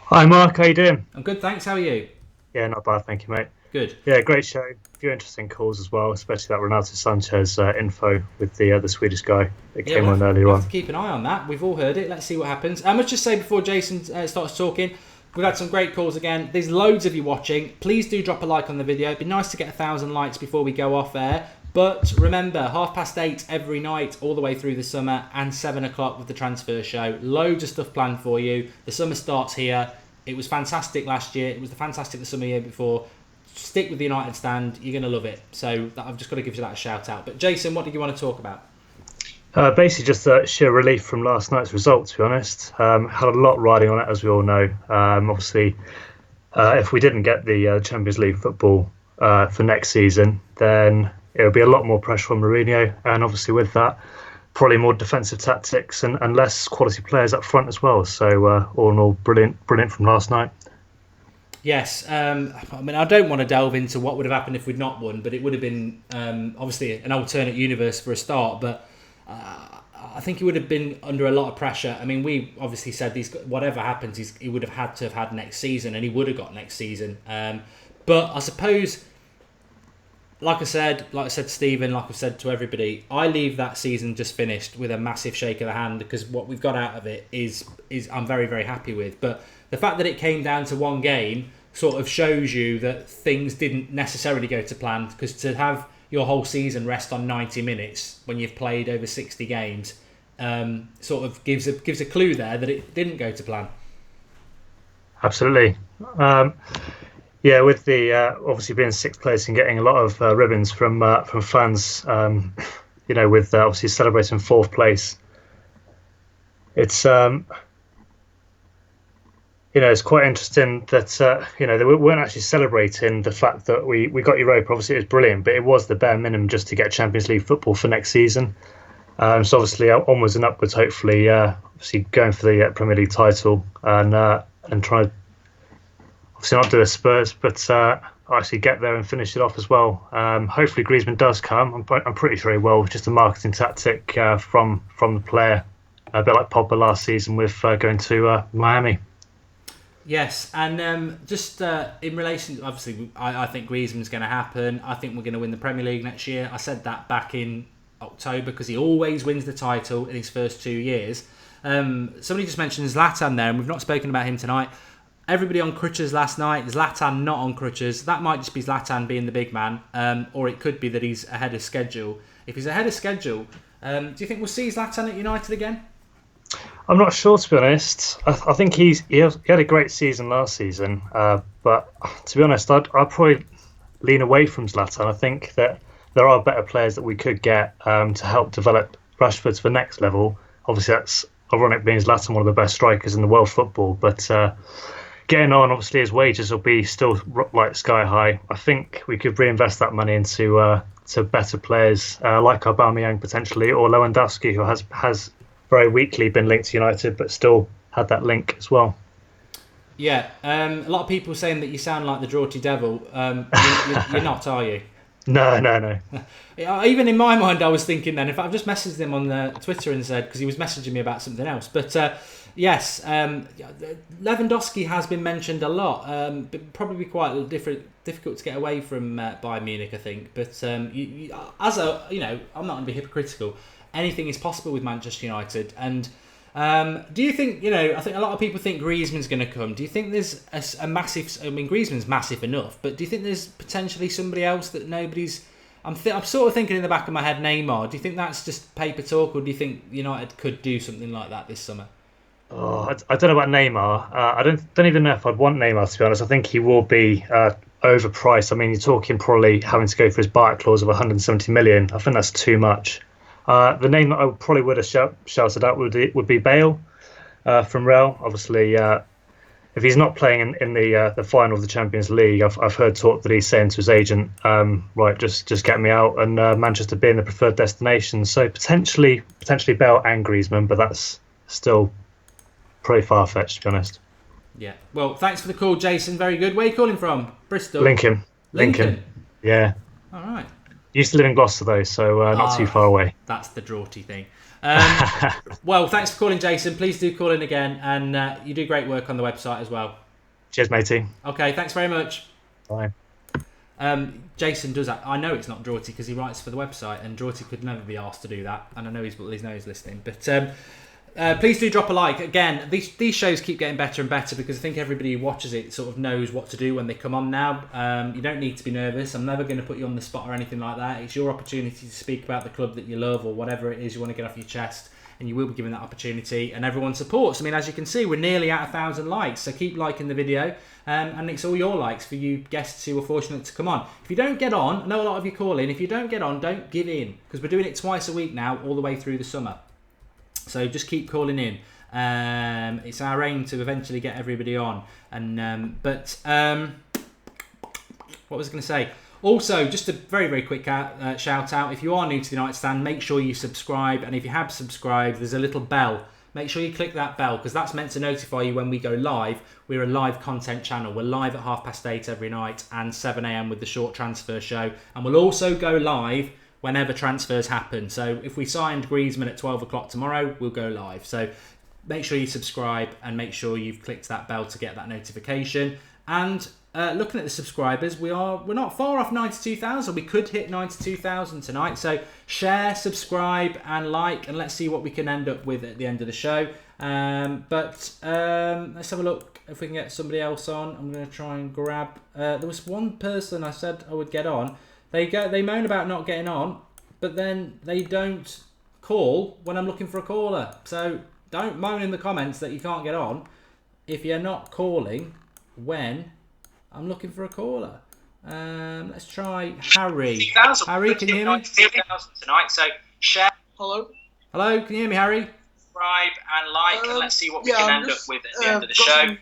Speaker 6: Hi Mark, how you doing?
Speaker 1: I'm good, thanks. How are you?
Speaker 6: Yeah, not bad, thank you, mate.
Speaker 1: Good.
Speaker 6: Yeah, great show. A few interesting calls as well, especially that Renato Sanchez info with the Swedish guy that came on earlier on.
Speaker 1: Have to keep an eye on that. We've all heard it. Let's see what happens. I must just say before Jason starts talking, we've had some great calls again. There's loads of you watching. Please do drop a like on the video. It'd be nice to get 1,000 likes before we go off air. But remember, 8:30 every night, all the way through the summer, and 7 o'clock with the transfer show. Loads of stuff planned for you. The summer starts here. It was fantastic last year. It was fantastic the summer year before. Stick with the United stand. You're going to love it. So I've just got to give you that a shout out. But Jason, what did you want to talk about?
Speaker 6: Basically just sheer relief from last night's result, to be honest. Had a lot riding on it, as we all know. Obviously, if we didn't get the Champions League football for next season, then it would be a lot more pressure on Mourinho. And obviously with that, probably more defensive tactics and less quality players up front as well. So all in all, brilliant from last night.
Speaker 1: Yes, I mean, I don't want to delve into what would have happened if we'd not won, but it would have been obviously an alternate universe for a start. But I think he would have been under a lot of pressure. I mean, we obviously said whatever happens, he would have had to have had next season, and he would have got next season. But I suppose, like I said to Stephen, like I've said to everybody, I leave that season just finished with a massive shake of the hand, because what we've got out of it is I'm very, very happy with. But the fact that it came down to one game sort of shows you that things didn't necessarily go to plan, because to have your whole season rest on 90 minutes when you've played over 60 games sort of gives a clue there that it didn't go to plan.
Speaker 6: Absolutely. Yeah, with the obviously being 6th place and getting a lot of ribbons from fans, with obviously celebrating 4th place, it's it's quite interesting that they weren't actually celebrating the fact that we got Europa. Obviously, it was brilliant, but it was the bare minimum just to get Champions League football for next season. So obviously, onwards and upwards. Hopefully, obviously going for the Premier League title and try. Obviously, not do a Spurs, but actually get there and finish it off as well. Hopefully, Griezmann does come. I'm pretty sure he will. Just a marketing tactic from the player, a bit like Pogba last season with going to Miami.
Speaker 1: Yes, and just in relation, obviously, I think Griezmann's going to happen. I think we're going to win the Premier League next year. I said that back in October, because he always wins the title in his first 2 years. Somebody just mentioned Zlatan there, and we've not spoken about him tonight. Everybody on crutches last night. Zlatan not on crutches. That might just be Zlatan being the big man, or it could be that he's ahead of schedule. If he's ahead of schedule, Do you think we'll see Zlatan at United again?
Speaker 6: I'm not sure, to be honest. I think he had a great season last season, but to be honest, I'd probably lean away from Zlatan. I think that there are better players that we could get to help develop Rashford to the next level. Obviously, that's ironic being Zlatan one of the best strikers in the world football, but getting on, obviously his wages will be still like sky high. I think we could reinvest that money into to better players like Aubameyang potentially, or Lewandowski, who has very weakly been linked to United, but still had that link as well.
Speaker 1: Yeah, a lot of people saying that you sound like the Draughty Devil. You're not, are you?
Speaker 6: No.
Speaker 1: Even in my mind, I was thinking then, if I've just messaged him on Twitter and said, because he was messaging me about something else. But yes, Lewandowski has been mentioned a lot. But probably quite difficult to get away from Bayern Munich, I think. But I'm not going to be hypocritical. Anything is possible with Manchester United. And do you think, I think a lot of people think Griezmann's going to come. Do you think there's a massive... I mean, Griezmann's massive enough, but do you think there's potentially somebody else that nobody's... I'm sort of thinking in the back of my head, Neymar. Do you think that's just paper talk, or do you think United could do something like that this summer?
Speaker 6: Oh, I don't know about Neymar. I don't even know if I'd want Neymar, to be honest. I think he will be overpriced. I mean, you're talking probably having to go for his buyout clause of 170 million. I think that's too much. The name that I probably would have shouted out would be Bale from Real. Obviously, if he's not playing in the final of the Champions League, I've heard talk that he's saying to his agent, right, just get me out, and Manchester being the preferred destination. So potentially Bale and Griezmann, but that's still pretty far-fetched, to be honest.
Speaker 1: Yeah. Well, thanks for the call, Jason. Very good. Where are you calling from? Bristol?
Speaker 6: Lincoln. Yeah.
Speaker 1: All right.
Speaker 6: Used to live in Gloucester, though, so not too far away.
Speaker 1: That's the Draughty thing. Well, thanks for calling, Jason. Please do call in again, and you do great work on the website as well.
Speaker 6: Cheers, matey.
Speaker 1: Okay, thanks very much.
Speaker 6: Bye.
Speaker 1: Jason does that. I know it's not Draughty because he writes for the website, and Draughty could never be asked to do that. And I know he's listening, but please do drop a like. Again, these shows keep getting better and better because I think everybody who watches it sort of knows what to do when they come on now. You don't need to be nervous. I'm never going to put you on the spot or anything like that. It's your opportunity to speak about the club that you love or whatever it is you want to get off your chest, and you will be given that opportunity, and everyone supports. I mean, as you can see, we're nearly at 1,000 likes, so keep liking the video, and it's all your likes for you guests who are fortunate to come on. If you don't get on, I know a lot of you call in, if you don't get on, don't give in, because we're doing it twice a week now, all the way through the summer. So just keep calling in. It's our aim to eventually get everybody on. And what was I going to say? Also, just a very, very quick shout out. If you are new to the United Stand, make sure you subscribe. And if you have subscribed, there's a little bell. Make sure you click that bell, because that's meant to notify you when we go live. We're a live content channel. We're live at 8:30 every night and 7 a.m. with the short transfer show. And we'll also go live whenever transfers happen. So if we signed Griezmann at 12 o'clock tomorrow, we'll go live. So make sure you subscribe and make sure you've clicked that bell to get that notification. And looking at the subscribers, we're not far off 92,000. We could hit 92,000 tonight. So share, subscribe and like, and let's see what we can end up with at the end of the show. Let's have a look if we can get somebody else on. I'm going to try and grab... there was one person I said I would get on. They moan about not getting on, but then they don't call when I'm looking for a caller. So don't moan in the comments that you can't get on if you're not calling when I'm looking for a caller. Let's try Harry. Harry, can you hear me? Tonight, so share.
Speaker 7: Hello,
Speaker 1: can you hear me, Harry? Subscribe and like, and let's see what we can end up with at the end of the show.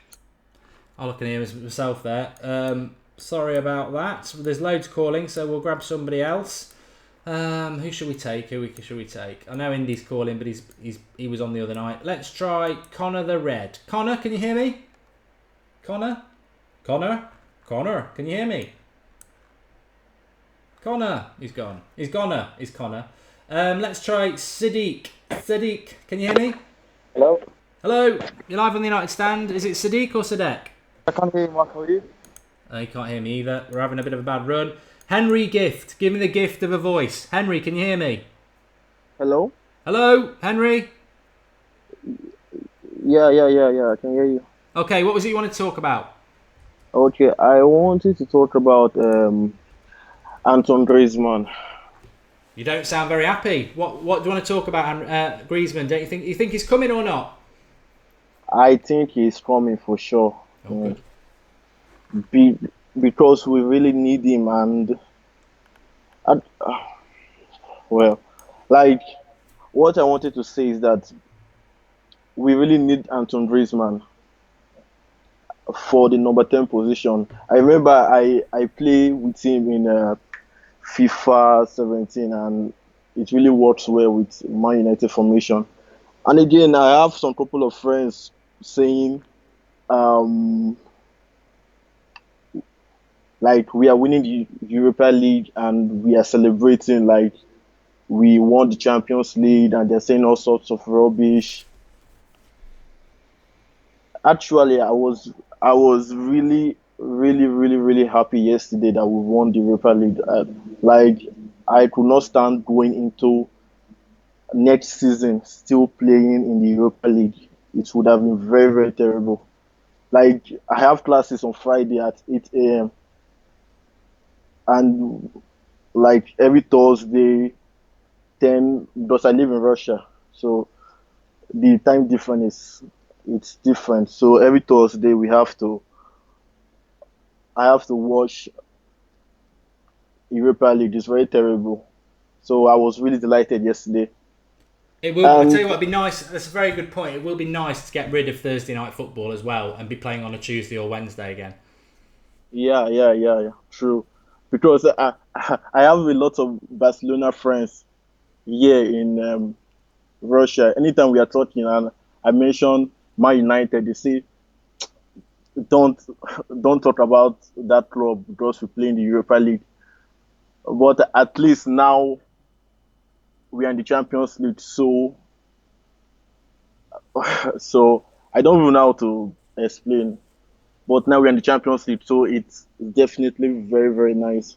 Speaker 1: I can hear myself there. Sorry about that. There's loads calling, so we'll grab somebody else. Who should we take? Who should we take? I know Indy's calling, but he was on the other night. Let's try Connor the Red. Connor, can you hear me? Connor, can you hear me? Connor, he's gone. He's Connor. Let's try Sadiq. Sadiq, can you hear me?
Speaker 8: Hello.
Speaker 1: You're live on the United Stand. Is it Sadiq or Sadek?
Speaker 8: I can't hear you, Mark. How are you?
Speaker 1: You can't hear me either. We're having a bit of a bad run. Henry Gift, give me the gift of a voice. Henry, can you hear me?
Speaker 8: Hello,
Speaker 1: Henry?
Speaker 8: Yeah, I can hear you.
Speaker 1: Okay, what was it you wanted to talk about?
Speaker 8: Okay, I wanted to talk about Antoine Griezmann.
Speaker 1: You don't sound very happy. What do you want to talk about, Griezmann? Don't you think he's coming or not?
Speaker 8: I think he's coming for sure.
Speaker 1: Oh, good.
Speaker 8: Because we really need him, and I, well, like what I wanted to say is that we really need Antoine Griezmann for the number 10 position. I remember I played with him in FIFA 17, and it really works well with Man United formation. And again, I have some couple of friends saying, like we are winning the Europa League and we are celebrating like we won the Champions League, and they're saying all sorts of rubbish. Actually, I was really, really, really, really happy yesterday that we won the Europa League. Like I could not stand going into next season still playing in the Europa League. It would have been very, very terrible. Like I have classes on Friday at 8 a.m. and like every Thursday 10, because I live in Russia, so the time difference it's different. So every Thursday I have to watch Europa League. It's very terrible. So I was really delighted yesterday.
Speaker 1: It will. I tell you what, it'd be nice. That's a very good point. It will be nice to get rid of Thursday night football as well and be playing on a Tuesday or Wednesday again.
Speaker 8: Yeah. True. Because I have a lot of Barcelona friends here in Russia. Anytime we are talking and I mention Man United, they say, don't talk about that club because we play in the Europa League. But at least now we are in the Champions League, so I don't even know how to explain. But now we're in the Champions League, so it's definitely very, very nice.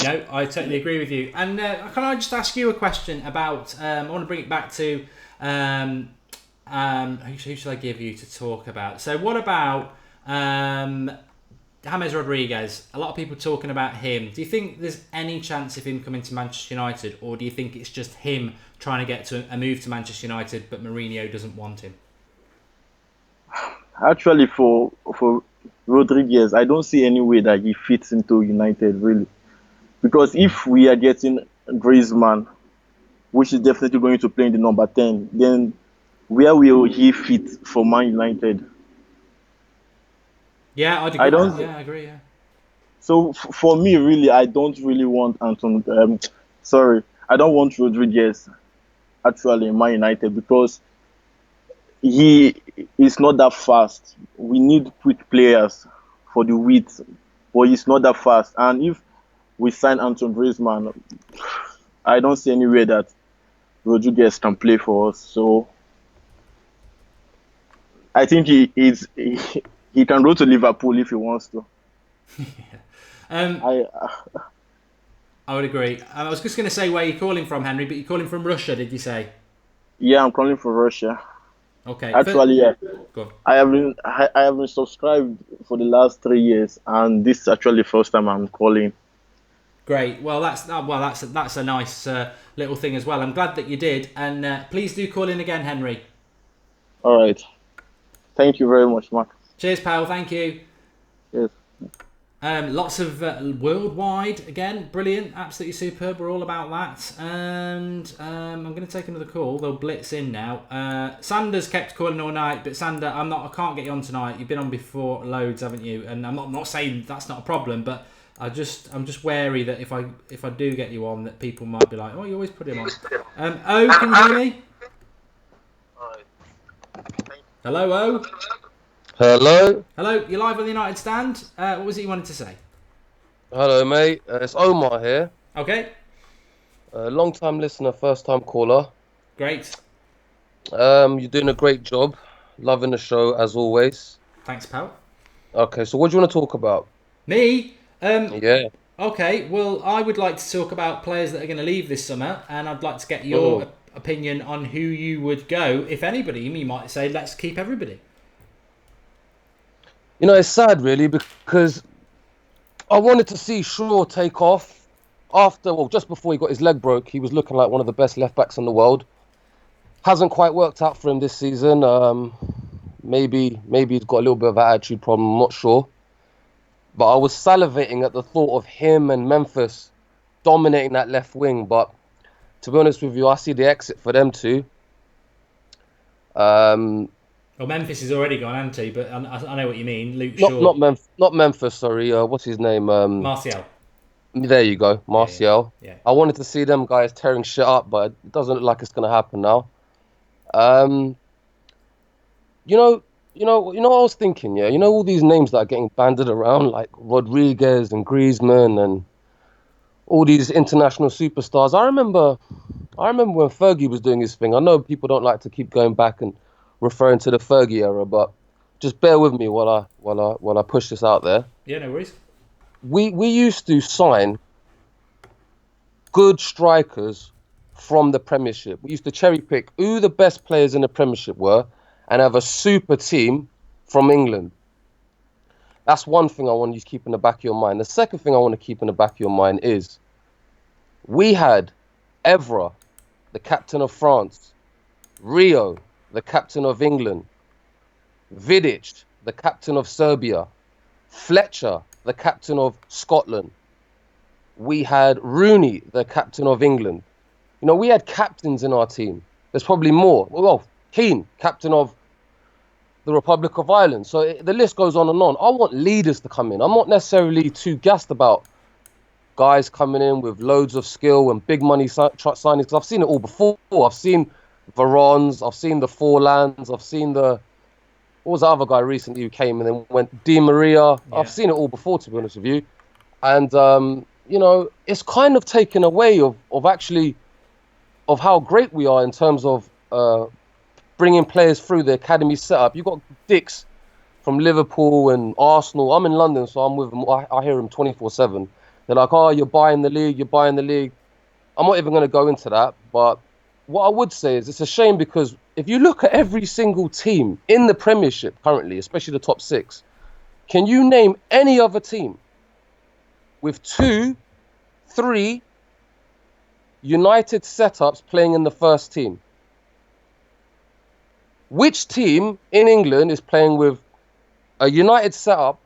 Speaker 1: No, I totally agree with you. And can I just ask you a question about? I want to bring it back to who should I give you to talk about? So what about James Rodriguez? A lot of people talking about him. Do you think there's any chance of him coming to Manchester United, or do you think it's just him trying to get to a move to Manchester United, but Mourinho doesn't want him?
Speaker 8: Actually, for Rodriguez, I don't see any way that he fits into United really, because if we are getting Griezmann, which is definitely going to play in the number 10, then where will he fit for Man United?
Speaker 1: Yeah, I'd agree. I agree. Yeah.
Speaker 8: So for me, really, I don't really want I don't want Rodriguez actually in Man United because he is not that fast. We need quick players for the width, but he's not that fast. And if we sign Antoine Griezmann, I don't see anywhere that Rodriguez can play for us. So I think he can go to Liverpool if he wants to.
Speaker 1: I would agree. I was just going to say where you're calling from, Henry, but you're calling from Russia, did you say?
Speaker 8: Yeah, I'm calling from Russia.
Speaker 1: Okay.
Speaker 8: Actually, yeah.
Speaker 1: Go on.
Speaker 8: I have been subscribed for the last 3 years, and this is actually the first time I'm calling.
Speaker 1: Great. Well, that's a nice little thing as well. I'm glad that you did, and please do call in again, Henry.
Speaker 8: All right. Thank you very much, Mark.
Speaker 1: Cheers, pal. Thank you.
Speaker 8: Yes.
Speaker 1: Lots of worldwide again, brilliant, absolutely superb. We're all about that. And I'm going to take another call. They'll blitz in now. Sander's kept calling all night, but Sander, I can't get you on tonight. You've been on before loads, haven't you? And I'm not saying that's not a problem, but I'm just wary that if I do get you on, that people might be like, oh, you always put him on. Can you hear me? Hello, O. Hello, you're live on the United Stand. What was it you wanted to say?
Speaker 7: Hello, mate. It's Omar here.
Speaker 1: Okay.
Speaker 7: Long-time listener, first-time caller.
Speaker 1: Great.
Speaker 7: You're doing a great job. Loving the show, as always.
Speaker 1: Thanks, pal.
Speaker 7: Okay, so what do you want to talk about?
Speaker 1: Me?
Speaker 7: Yeah.
Speaker 1: Okay, well, I would like to talk about players that are going to leave this summer, and I'd like to get your opinion on who you would go, if anybody. You might say, let's keep everybody.
Speaker 7: You know, it's sad, really, because I wanted to see Shaw take off just before he got his leg broke, he was looking like one of the best left backs in the world. Hasn't quite worked out for him this season. Maybe he's got a little bit of an attitude problem. I'm not sure. But I was salivating at the thought of him and Memphis dominating that left wing. But to be honest with you, I see the exit for them too.
Speaker 1: Well, Memphis has already gone, hasn't he? But I know what you mean. Luke Shaw.
Speaker 7: Not Memphis. Sorry. What's his name?
Speaker 1: Martial.
Speaker 7: There you go, Martial.
Speaker 1: Yeah.
Speaker 7: I wanted to see them guys tearing shit up, but it doesn't look like it's going to happen now. You know what I was thinking, yeah? You know all these names that are getting banded around, like Rodriguez and Griezmann and all these international superstars. I remember when Fergie was doing his thing. I know people don't like to keep going back and referring to the Fergie era, but just bear with me while I push this out there.
Speaker 1: Yeah, no worries.
Speaker 7: We used to sign good strikers from the Premiership. We used to cherry pick who the best players in the Premiership were and have a super team from England. That's one thing I want you to keep in the back of your mind. The second thing I want to keep in the back of your mind is we had Evra, the captain of France, Rio, the captain of England, Vidic, the captain of Serbia, Fletcher, the captain of Scotland. We had Rooney, the captain of England. You know, we had captains in our team. There's probably more. Well, Keane, captain of the Republic of Ireland. So the list goes on and on. I want leaders to come in. I'm not necessarily too gassed about guys coming in with loads of skill and big money signings, because I've seen it all before. I've seen Varans, I've seen the Forlans, I've seen what was the other guy recently who came and then went? Di Maria. Yeah. I've seen it all before, to be honest with you. And, you know, it's kind of taken away of how great we are in terms of bringing players through the academy setup. You've got Dicks from Liverpool and Arsenal. I'm in London, so I'm with them. I hear them 24/7. They're like, oh, you're buying the league. I'm not even going to go into that. But what I would say is it's a shame, because if you look at every single team in the Premiership currently, especially the top 6, can you name any other team with 2, 3 United setups playing in the first team? Which team in England is playing with a United setup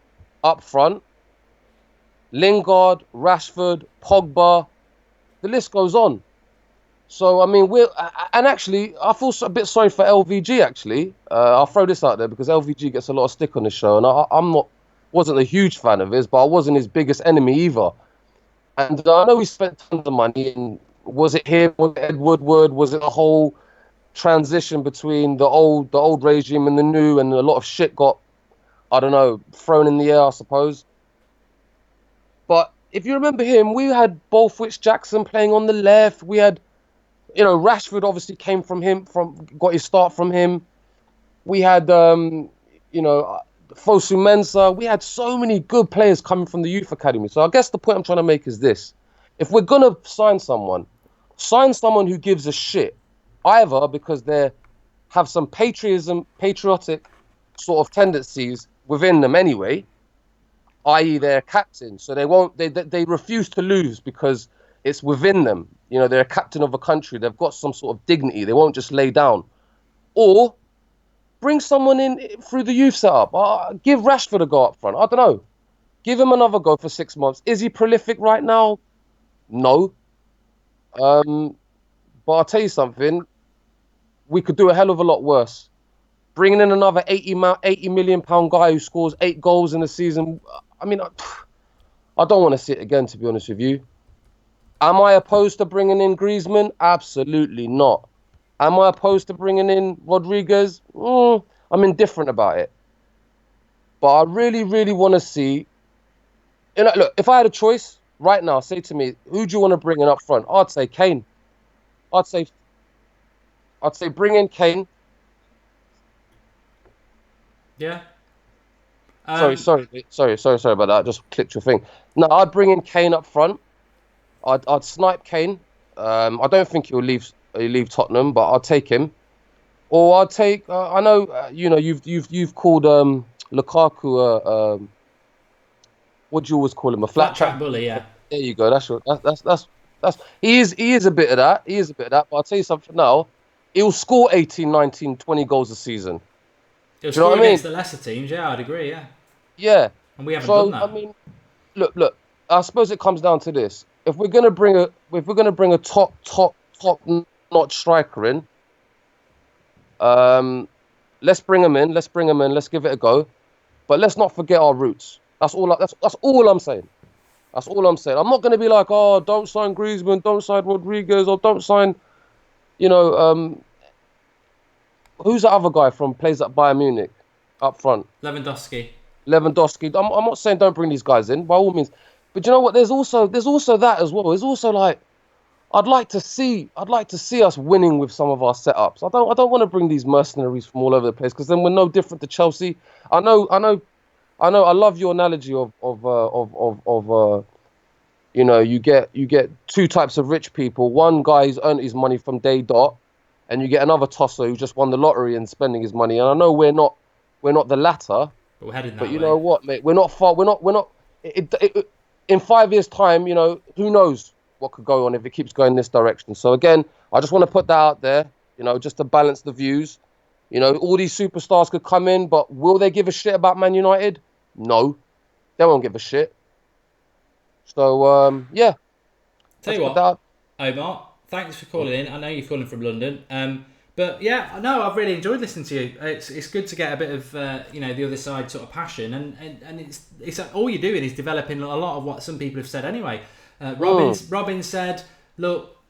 Speaker 7: up front? Lingard, Rashford, Pogba, the list goes on. So, I mean, actually, I feel a bit sorry for LVG, actually. I'll throw this out there because LVG gets a lot of stick on the show, and wasn't a huge fan of his, but I wasn't his biggest enemy either. And I know we spent tons of money, and was it him, was it Ed Woodward, was it a whole transition between the old regime and the new, and a lot of shit got, I don't know, thrown in the air, I suppose. But if you remember him, we had Bolfwich Jackson playing on the left. We had, you know, Rashford obviously came from him, got his start from him. We had, you know, Fosu Mensah. We had so many good players coming from the youth academy. So I guess the point I'm trying to make is this. If we're going to sign someone who gives a shit, either because they have some patriotic sort of tendencies within them anyway, i.e. they're a captain, so they refuse to lose because it's within them. You know, they're a captain of a country. They've got some sort of dignity. They won't just lay down. Or bring someone in through the youth setup. Give Rashford a go up front. I don't know. Give him another go for 6 months. Is he prolific right now? No. But I'll tell you something. We could do a hell of a lot worse. Bringing in another £80 million guy who scores 8 goals in a season. I mean, I don't want to see it again, to be honest with you. Am I opposed to bringing in Griezmann? Absolutely not. Am I opposed to bringing in Rodriguez? I'm indifferent about it. But I really, really want to see... You know, look, if I had a choice right now, say to me, who do you want to bring in up front? I'd say Kane. I'd say bring in Kane.
Speaker 1: Yeah.
Speaker 7: Sorry about that. I just clicked your thing. No, I'd bring in Kane up front. I'd snipe Kane. I don't think he'll leave Tottenham, but I'll take him. Or I'd take. I know. You know, you've called Lukaku what do you always call him? A flat track
Speaker 1: bully. Yeah.
Speaker 7: There you go. That's he is a bit of that. He is a bit of that. But I'll tell you something now. He'll score 18, 19, 20 goals a season.
Speaker 1: He'll
Speaker 7: Do you know
Speaker 1: score
Speaker 7: what I mean?
Speaker 1: against the lesser teams. Yeah, I'd agree. Yeah.
Speaker 7: Yeah.
Speaker 1: And we haven't done that.
Speaker 7: I mean, look. I suppose it comes down to this: if we're gonna bring a top notch striker in, let's bring him in. Let's give it a go. But let's not forget our roots. That's all I'm saying. That's all I'm saying. I'm not going to be like, oh, don't sign Griezmann, don't sign Rodriguez, or don't sign, who's the other guy plays at Bayern Munich up front?
Speaker 1: Lewandowski.
Speaker 7: I'm not saying don't bring these guys in by all means, but you know what? There's also that as well. There's also like, I'd like to see us winning with some of our setups. I don't want to bring these mercenaries from all over the place because then we're no different to Chelsea. I know. I love your analogy of you get two types of rich people. One guy who's earned his money from day dot, and you get another tosser who just won the lottery and spending his money. And I know we're not the latter.
Speaker 1: But we're headed that
Speaker 7: way. But you
Speaker 1: way.
Speaker 7: know what, mate? We're not far. We're not. In 5 years' time, who knows what could go on if it keeps going this direction. So again, I just want to put that out there. Just to balance the views. All these superstars could come in, but will they give a shit about Man United? No, they won't give a shit. So, yeah.
Speaker 1: Tell you what, Omar, thanks for calling in. I know you're calling from London. But yeah, no, I've really enjoyed listening to you. It's good to get a bit of, the other side sort of passion. And it's all you're doing is developing a lot of what some people have said anyway. Robin said, look,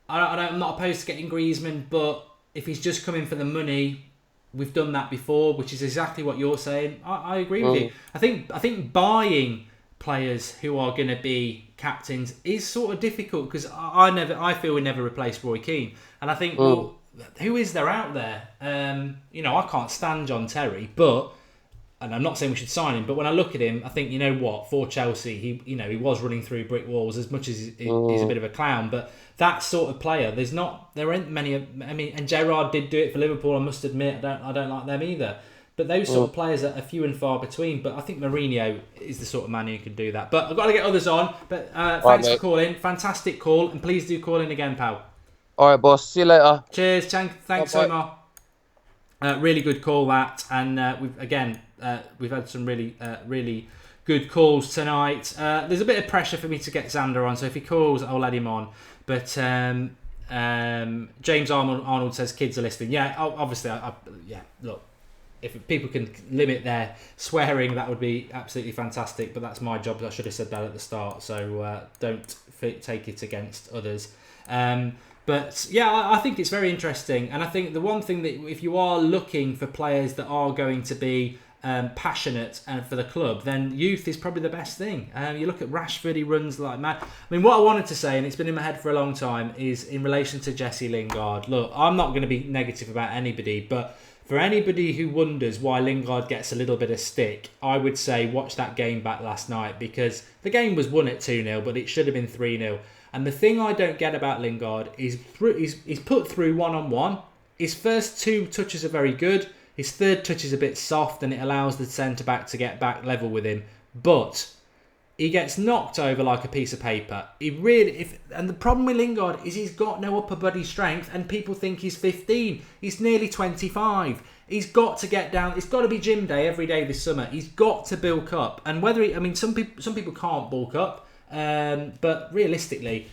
Speaker 1: I'm not opposed to getting Griezmann, but if he's just coming for the money, we've done that before, which is exactly what you're saying. I agree with you. I think buying players who are going to be captains is sort of difficult because I feel we never replaced Roy Keane, and I think well, who is there out there? I can't stand John Terry, and I'm not saying we should sign him, but when I look at him, I think for Chelsea, he was running through brick walls as much as he's a bit of a clown, but that sort of player, there aren't many. I mean, and Gerrard did do it for Liverpool. I must admit, I don't like them either. But those sort of players are few and far between. But I think Mourinho is the sort of man who can do that. But I've got to get others on. But thanks for calling. Fantastic call, and please do call in again, pal.
Speaker 7: All right, boss. See you later.
Speaker 1: Cheers, Chang. Thanks, Omar. Really good call that, and we've had some really good calls tonight. There's a bit of pressure for me to get Xander on, so if he calls, I'll let him on. But James Arnold says kids are listening. Yeah, obviously, look, if people can limit their swearing, that would be absolutely fantastic. But that's my job. I should have said that at the start. So don't take it against others. But yeah, I think it's very interesting. And I think the one thing that if you are looking for players that are going to be passionate for the club, then youth is probably the best thing. You look at Rashford, he runs like mad. I mean, what I wanted to say, and it's been in my head for a long time, is in relation to Jesse Lingard. Look, I'm not going to be negative about anybody, but for anybody who wonders why Lingard gets a little bit of stick, I would say watch that game back last night, because the game was won at 2-0, but it should have been 3-0. And the thing I don't get about Lingard is he's put through one-on-one. His first two touches are very good. His third touch is a bit soft and it allows the centre-back to get back level with him. But he gets knocked over like a piece of paper. And the problem with Lingard is he's got no upper body strength, and people think he's 15. He's nearly 25. He's got to get down. It's got to be gym day every day this summer. He's got to bulk up. And some people can't bulk up, but realistically,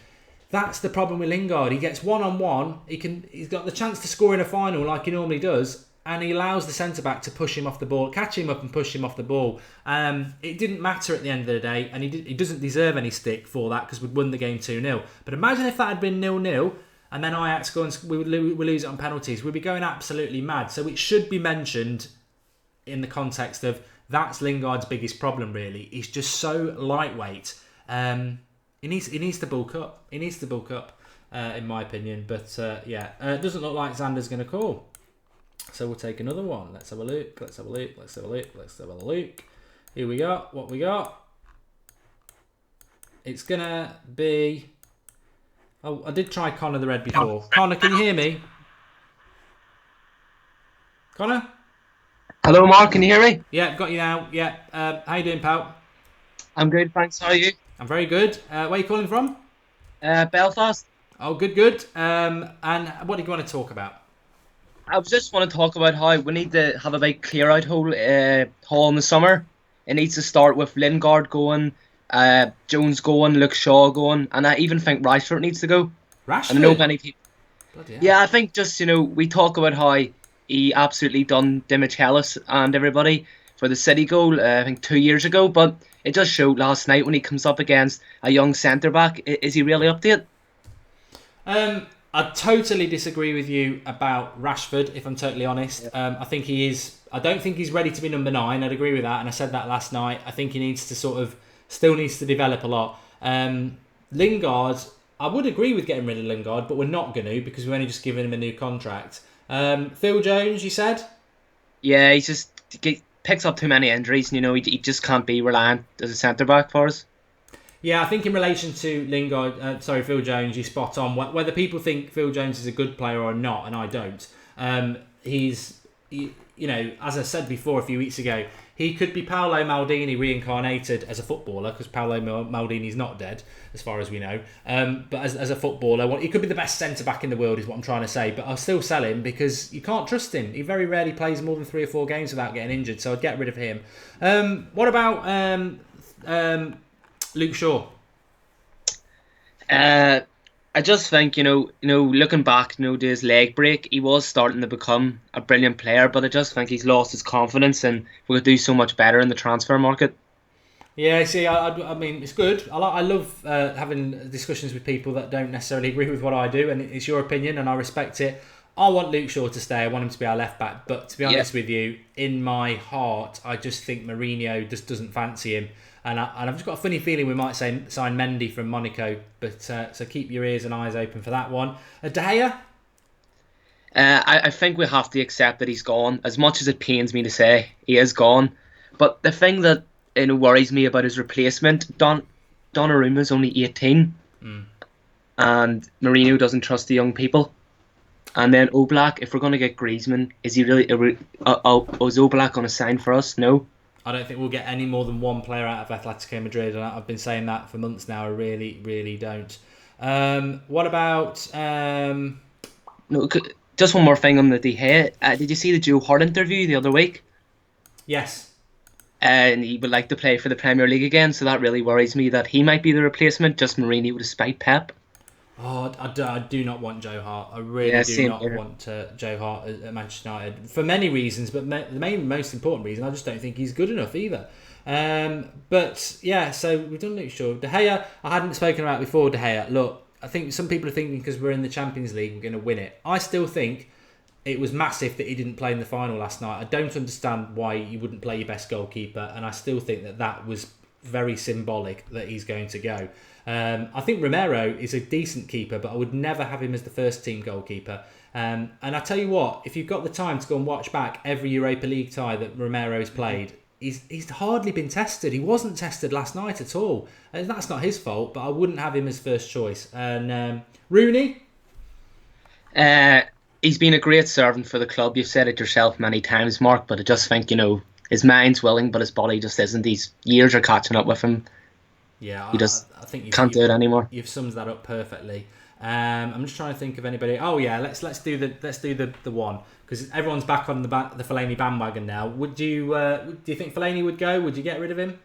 Speaker 1: that's the problem with Lingard. He gets one-on-one. He's got the chance to score in a final like he normally does, and he allows the centre-back to push him off the ball, catch him up and push him off the ball. It didn't matter at the end of the day, and he doesn't deserve any stick for that because we'd won the game 2-0. But imagine if that had been 0-0, and then Ajax go and we lose it on penalties. We'd be going absolutely mad. So it should be mentioned in the context of that's Lingard's biggest problem, really. He's just so lightweight. He needs to bulk up. He needs to bulk up, in my opinion. But it doesn't look like Xander's going to call. So we'll take another one. Let's have a look. Here we go. What we got? It's going to be... Oh, I did try Connor the Red before. Connor, can you hear me? Connor?
Speaker 9: Hello, Mark. Can you hear me?
Speaker 1: Yeah, got you now. Yeah. How you doing, pal?
Speaker 9: I'm good, thanks. How are you?
Speaker 1: I'm very good. Where are you calling from?
Speaker 9: Belfast.
Speaker 1: Oh, good. And what do you want to talk about?
Speaker 9: I just want to talk about how we need to have a big clear out haul in the summer. It needs to start with Lingard going, Jones going, Luke Shaw going, and I even think Rashford needs to go.
Speaker 1: Rashford?
Speaker 9: And I know many people.
Speaker 1: Bloody hell.
Speaker 9: Yeah, I think just, we talk about how he absolutely done Demichelis and everybody for the City goal, I think 2 years ago, but it just showed last night when he comes up against a young centre-back. Is he really up to it?
Speaker 1: I totally disagree with you about Rashford, if I'm totally honest. I think he is. I don't think he's ready to be number 9. I'd agree with that, and I said that last night. I think he needs to still needs to develop a lot. Lingard, I would agree with getting rid of Lingard, but we're not going to because we've only just given him a new contract. Phil Jones, you said?
Speaker 9: Yeah, he picks up too many injuries, and he just can't be reliant as a centre back for us.
Speaker 1: Yeah, I think in relation to Phil Jones, you're spot on. Whether people think Phil Jones is a good player or not, and I don't, as I said before a few weeks ago, he could be Paolo Maldini reincarnated as a footballer, because Paolo Maldini's not dead, as far as we know. But as a footballer, he could be the best centre-back in the world, is what I'm trying to say. But I'll still sell him because you can't trust him. He very rarely plays more than 3 or 4 games without getting injured, so I'd get rid of him. What about Luke Shaw?
Speaker 9: I just think, looking back, to his leg break, he was starting to become a brilliant player, but I just think he's lost his confidence and we could do so much better in the transfer market.
Speaker 1: Yeah, see, I mean, it's good. I love having discussions with people that don't necessarily agree with what I do, and it's your opinion, and I respect it. I want Luke Shaw to stay. I want him to be our left back, but to be honest with you, in my heart, I just think Mourinho just doesn't fancy him. And I've just got a funny feeling we might sign Mendy from Monaco. But so keep your ears and eyes open for that one. De Gea?
Speaker 9: I think we have to accept that he's gone. As much as it pains me to say, he is gone. But the thing that worries me about his replacement, Donnarumma's only 18. And Mourinho doesn't trust the young people. And then Oblak, if we're going to get Griezmann, is he really? Is Oblak going to sign for us? No.
Speaker 1: I don't think we'll get any more than one player out of Atletico Madrid, and I've been saying that for months now. I really, really don't. What about?
Speaker 9: No, just one more thing on the De Gea. Did you see the Joe Hart interview the other week?
Speaker 1: Yes.
Speaker 9: And he would like to play for the Premier League again, so that really worries me that he might be the replacement. Just Mourinho to spite Pep.
Speaker 1: Oh, I do not want Joe Hart. I really do not want Joe Hart at Manchester United for many reasons, but the most important reason, I just don't think he's good enough either. But yeah, so we've done Luke Shaw. De Gea, I hadn't spoken about before. De Gea, look, I think some people are thinking because we're in the Champions League, we're going to win it. I still think it was massive that he didn't play in the final last night. I don't understand why you wouldn't play your best goalkeeper, and I still think that was very symbolic that he's going to go. I think Romero is a decent keeper, but I would never have him as the first team goalkeeper. And I tell you what, if you've got the time to go and watch back every Europa League tie that Romero's played, he's hardly been tested. He wasn't tested last night at all. And that's not his fault, but I wouldn't have him as first choice. And Rooney?
Speaker 9: He's been a great servant for the club. You've said it yourself many times, Mark, but I just think, his mind's willing, but his body just isn't. These years are catching up with him.
Speaker 1: Yeah,
Speaker 9: I think you can't do it anymore.
Speaker 1: You've summed that up perfectly. I'm just trying to think of anybody. Oh yeah, let's do the one, because everyone's back on the Fellaini bandwagon now. Do you think Fellaini would go? Would you get rid of him?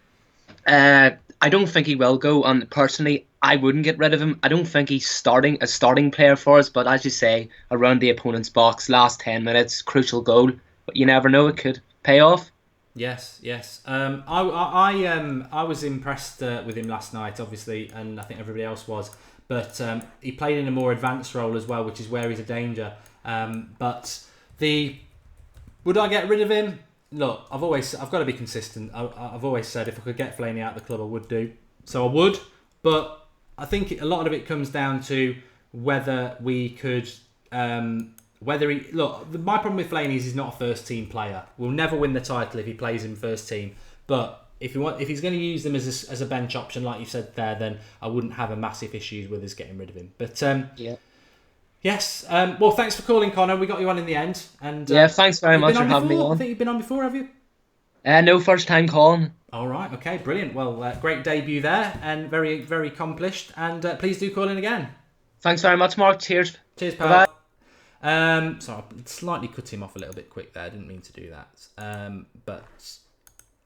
Speaker 9: I don't think he will go, and personally, I wouldn't get rid of him. I don't think he's a starting player for us, but as you say, around the opponent's box, last 10 minutes, crucial goal. But you never know, it could pay off.
Speaker 1: Yes. I was impressed with him last night, obviously, and I think everybody else was. But he played in a more advanced role as well, which is where he's a danger. But would I get rid of him? Look, I've got to be consistent. I've always said if I could get Fellaini out of the club, I would do. So I would. But I think a lot of it comes down to whether we could. My problem with Fellaini is he's not a first team player. We'll never win the title if he plays in first team. But if he's going to use them as a bench option, like you said there, then I wouldn't have a massive issue with us getting rid of him. But yes. Well, thanks for calling, Connor. We got you on in the end. And
Speaker 9: thanks very much for having me on.
Speaker 1: I think you've been on before, have you?
Speaker 9: No, first time calling.
Speaker 1: All right, okay, brilliant. Well, great debut there, and very, very accomplished. And please do call in again.
Speaker 9: Thanks very much, Mark. Cheers.
Speaker 1: Cheers, pal. So I slightly cut him off a little bit quick there. I didn't mean to do that.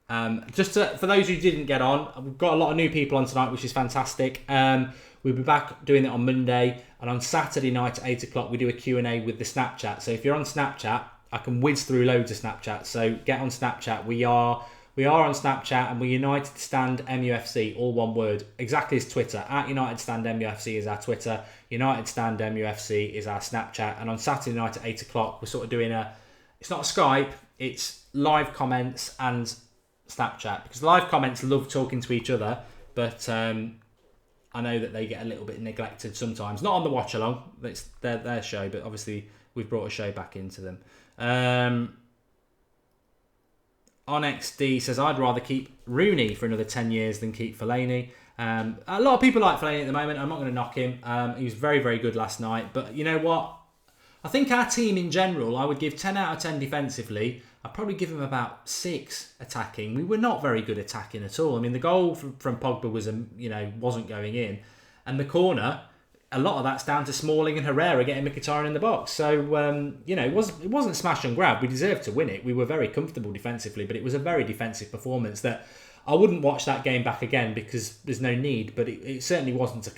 Speaker 1: For those who didn't get on, we've got a lot of new people on tonight, which is fantastic. We'll be back doing it on Monday, and on Saturday night at 8 o'clock we do a Q&A with the Snapchat. So if you're on Snapchat, I can whiz through loads of Snapchat. So get on Snapchat. We are on Snapchat, and we're United Stand MUFC, all one word, exactly as Twitter. At United Stand MUFC is our Twitter. United Stand MUFC is our Snapchat. And on Saturday night at 8 o'clock, we're sort of doing it's not a Skype, it's live comments and Snapchat. Because live comments love talking to each other, but I know that they get a little bit neglected sometimes. Not on the watch along, it's their show, but obviously we've brought a show back into them. On XD says, I'd rather keep Rooney for another 10 years than keep Fellaini. A lot of people like Fellaini at the moment. I'm not going to knock him. He was very, very good last night. But you know what? I think our team in general, I would give 10 out of 10 defensively. I'd probably give him about 6 attacking. We were not very good attacking at all. I mean, the goal from Pogba was, wasn't going in. And the corner, a lot of that's down to Smalling and Herrera getting Mkhitaryan in the box. So, it wasn't smash and grab. We deserved to win it. We were very comfortable defensively, but it was a very defensive performance that I wouldn't watch that game back again because there's no need. But it certainly wasn't a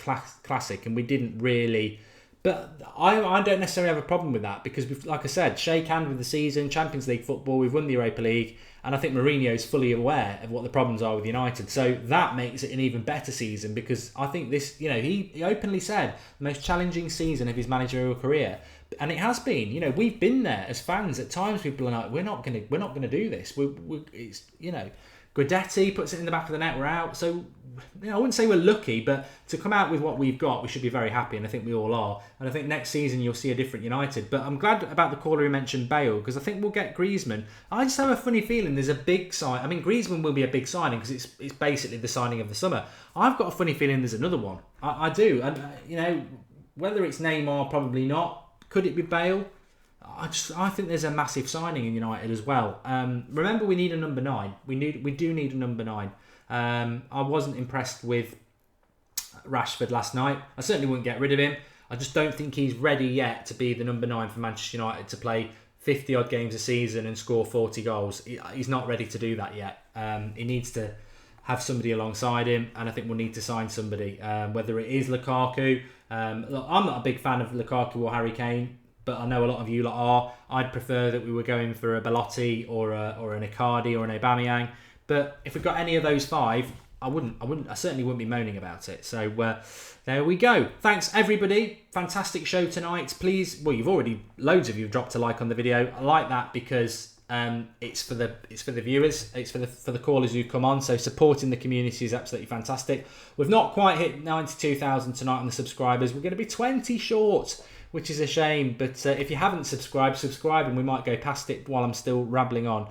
Speaker 1: classic, and we didn't really... But I don't necessarily have a problem with that because, we've, like I said, shake hand with the season, Champions League football, we've won the Europa League, and I think Mourinho's fully aware of what the problems are with United. So that makes it an even better season because I think this, he openly said the most challenging season of his managerial career, and it has been. We've been there as fans at times. People are like, we're not gonna do this. Guidetti puts it in the back of the net, we're out. So, I wouldn't say we're lucky, but to come out with what we've got, we should be very happy, and I think we all are. And I think next season you'll see a different United. But I'm glad about the caller who mentioned Bale, because I think we'll get Griezmann. I just have a funny feeling there's a big sign. I mean, Griezmann will be a big signing because it's basically the signing of the summer. I've got a funny feeling there's another one. I do. And, whether it's Neymar, probably not. Could it be Bale? I think there's a massive signing in United as well. Remember, we need a number 9. We do need a number 9. I wasn't impressed with Rashford last night. I certainly wouldn't get rid of him. I just don't think he's ready yet to be the number 9 for Manchester United, to play 50 odd games a season and score 40 goals. He's not ready to do that yet. He needs to have somebody alongside him, and I think we'll need to sign somebody, whether it is Lukaku. Look, I'm not a big fan of Lukaku or Harry Kane, but I know a lot of you lot are. I'd prefer that we were going for a Belotti or an Icardi or an Aubameyang. But if we got any of those 5, I certainly wouldn't be moaning about it. So there we go. Thanks everybody. Fantastic show tonight. Please, loads of you have dropped a like on the video. I like that because it's for the viewers, it's for the callers who come on. So supporting the community is absolutely fantastic. We've not quite hit 92,000 tonight on the subscribers. We're going to be 20 short, which is a shame, but if you haven't subscribed, subscribe, and we might go past it while I'm still rabbling on.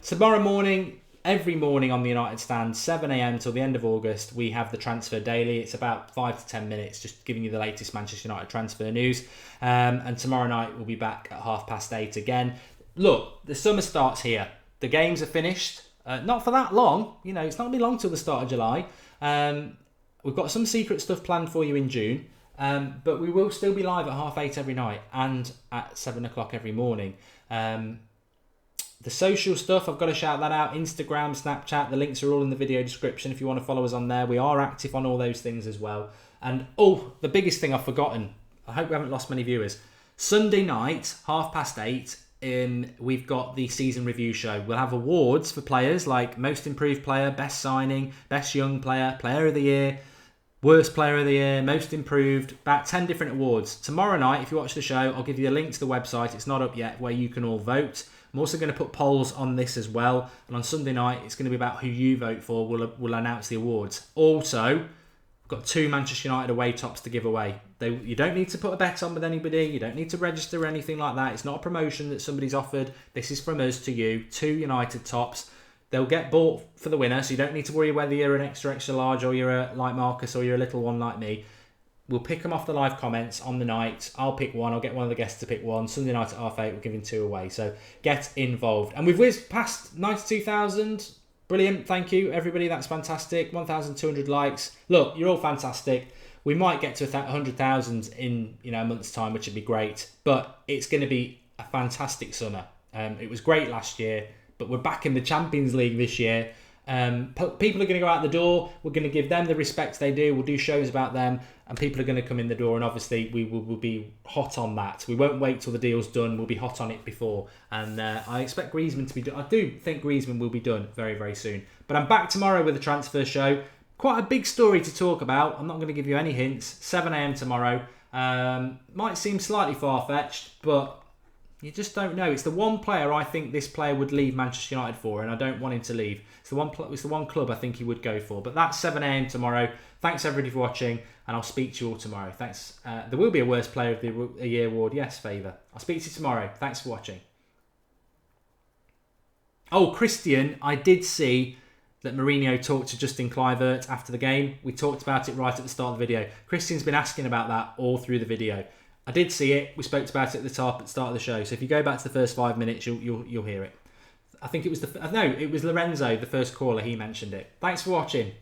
Speaker 1: Tomorrow morning, every morning on the United Stand, 7 a.m. till the end of August, we have the Transfer Daily. It's about 5 to 10 minutes, just giving you the latest Manchester United transfer news. And tomorrow night, we'll be back at 8:30 again. Look, the summer starts here. The games are finished. Not for that long. It's not going to be long till the start of July. We've got some secret stuff planned for you in June. But we will still be live at 8:30 every night and at 7 o'clock every morning. The social stuff, I've got to shout that out. Instagram, Snapchat, the links are all in the video description if you want to follow us on there. We are active on all those things as well. And the biggest thing I've forgotten, I hope we haven't lost many viewers. Sunday night, 8:30, we've got the season review show. We'll have awards for players like Most Improved Player, Best Signing, Best Young Player, Player of the Year, Worst Player of the Year, Most Improved, about 10 different awards. Tomorrow night, if you watch the show, I'll give you a link to the website. It's not up yet, where you can all vote. I'm also going to put polls on this as well. And on Sunday night, it's going to be about who you vote for. We'll announce the awards. Also, we've got 2 Manchester United away tops to give away. You don't need to put a bet on with anybody. You don't need to register or anything like that. It's not a promotion that somebody's offered. This is from us to you. 2 United tops. They'll get bought for the winner, so you don't need to worry whether you're an extra large or you're like Marcus or you're a little one like me. We'll pick them off the live comments on the night. I'll pick one. I'll get one of the guests to pick one. Sunday night at 8:30, we're giving 2 away. So get involved. And we've whizzed past 92,000. Brilliant. Thank you, everybody. That's fantastic. 1,200 likes. Look, you're all fantastic. We might get to 100,000 in a month's time, which would be great. But it's going to be a fantastic summer. It was great last year, but we're back in the Champions League this year. People are going to go out the door. We're going to give them the respect they do. We'll do shows about them, and people are going to come in the door. And obviously, we will be hot on that. We won't wait till the deal's done. We'll be hot on it before. And I expect Griezmann to be done. I do think Griezmann will be done very, very soon. But I'm back tomorrow with a transfer show. Quite a big story to talk about. I'm not going to give you any hints. 7 a.m. tomorrow. Might seem slightly far-fetched, but you just don't know. It's the one player I think this player would leave Manchester United for, and I don't want him to leave. It's the one club I think he would go for. But that's 7 a.m. tomorrow. Thanks everybody for watching, and I'll speak to you all tomorrow. Thanks. There will be a Worst Player of the Year award. Yes, Favour. I'll speak to you tomorrow. Thanks for watching. Oh, Christian, I did see that Mourinho talked to Justin Kluivert after the game. We talked about it right at the start of the video. Christian's been asking about that all through the video. I did see it. We spoke about it at the start of the show. So if you go back to the first 5 minutes, you'll hear it. I think it was it was Lorenzo, the first caller. He mentioned it. Thanks for watching.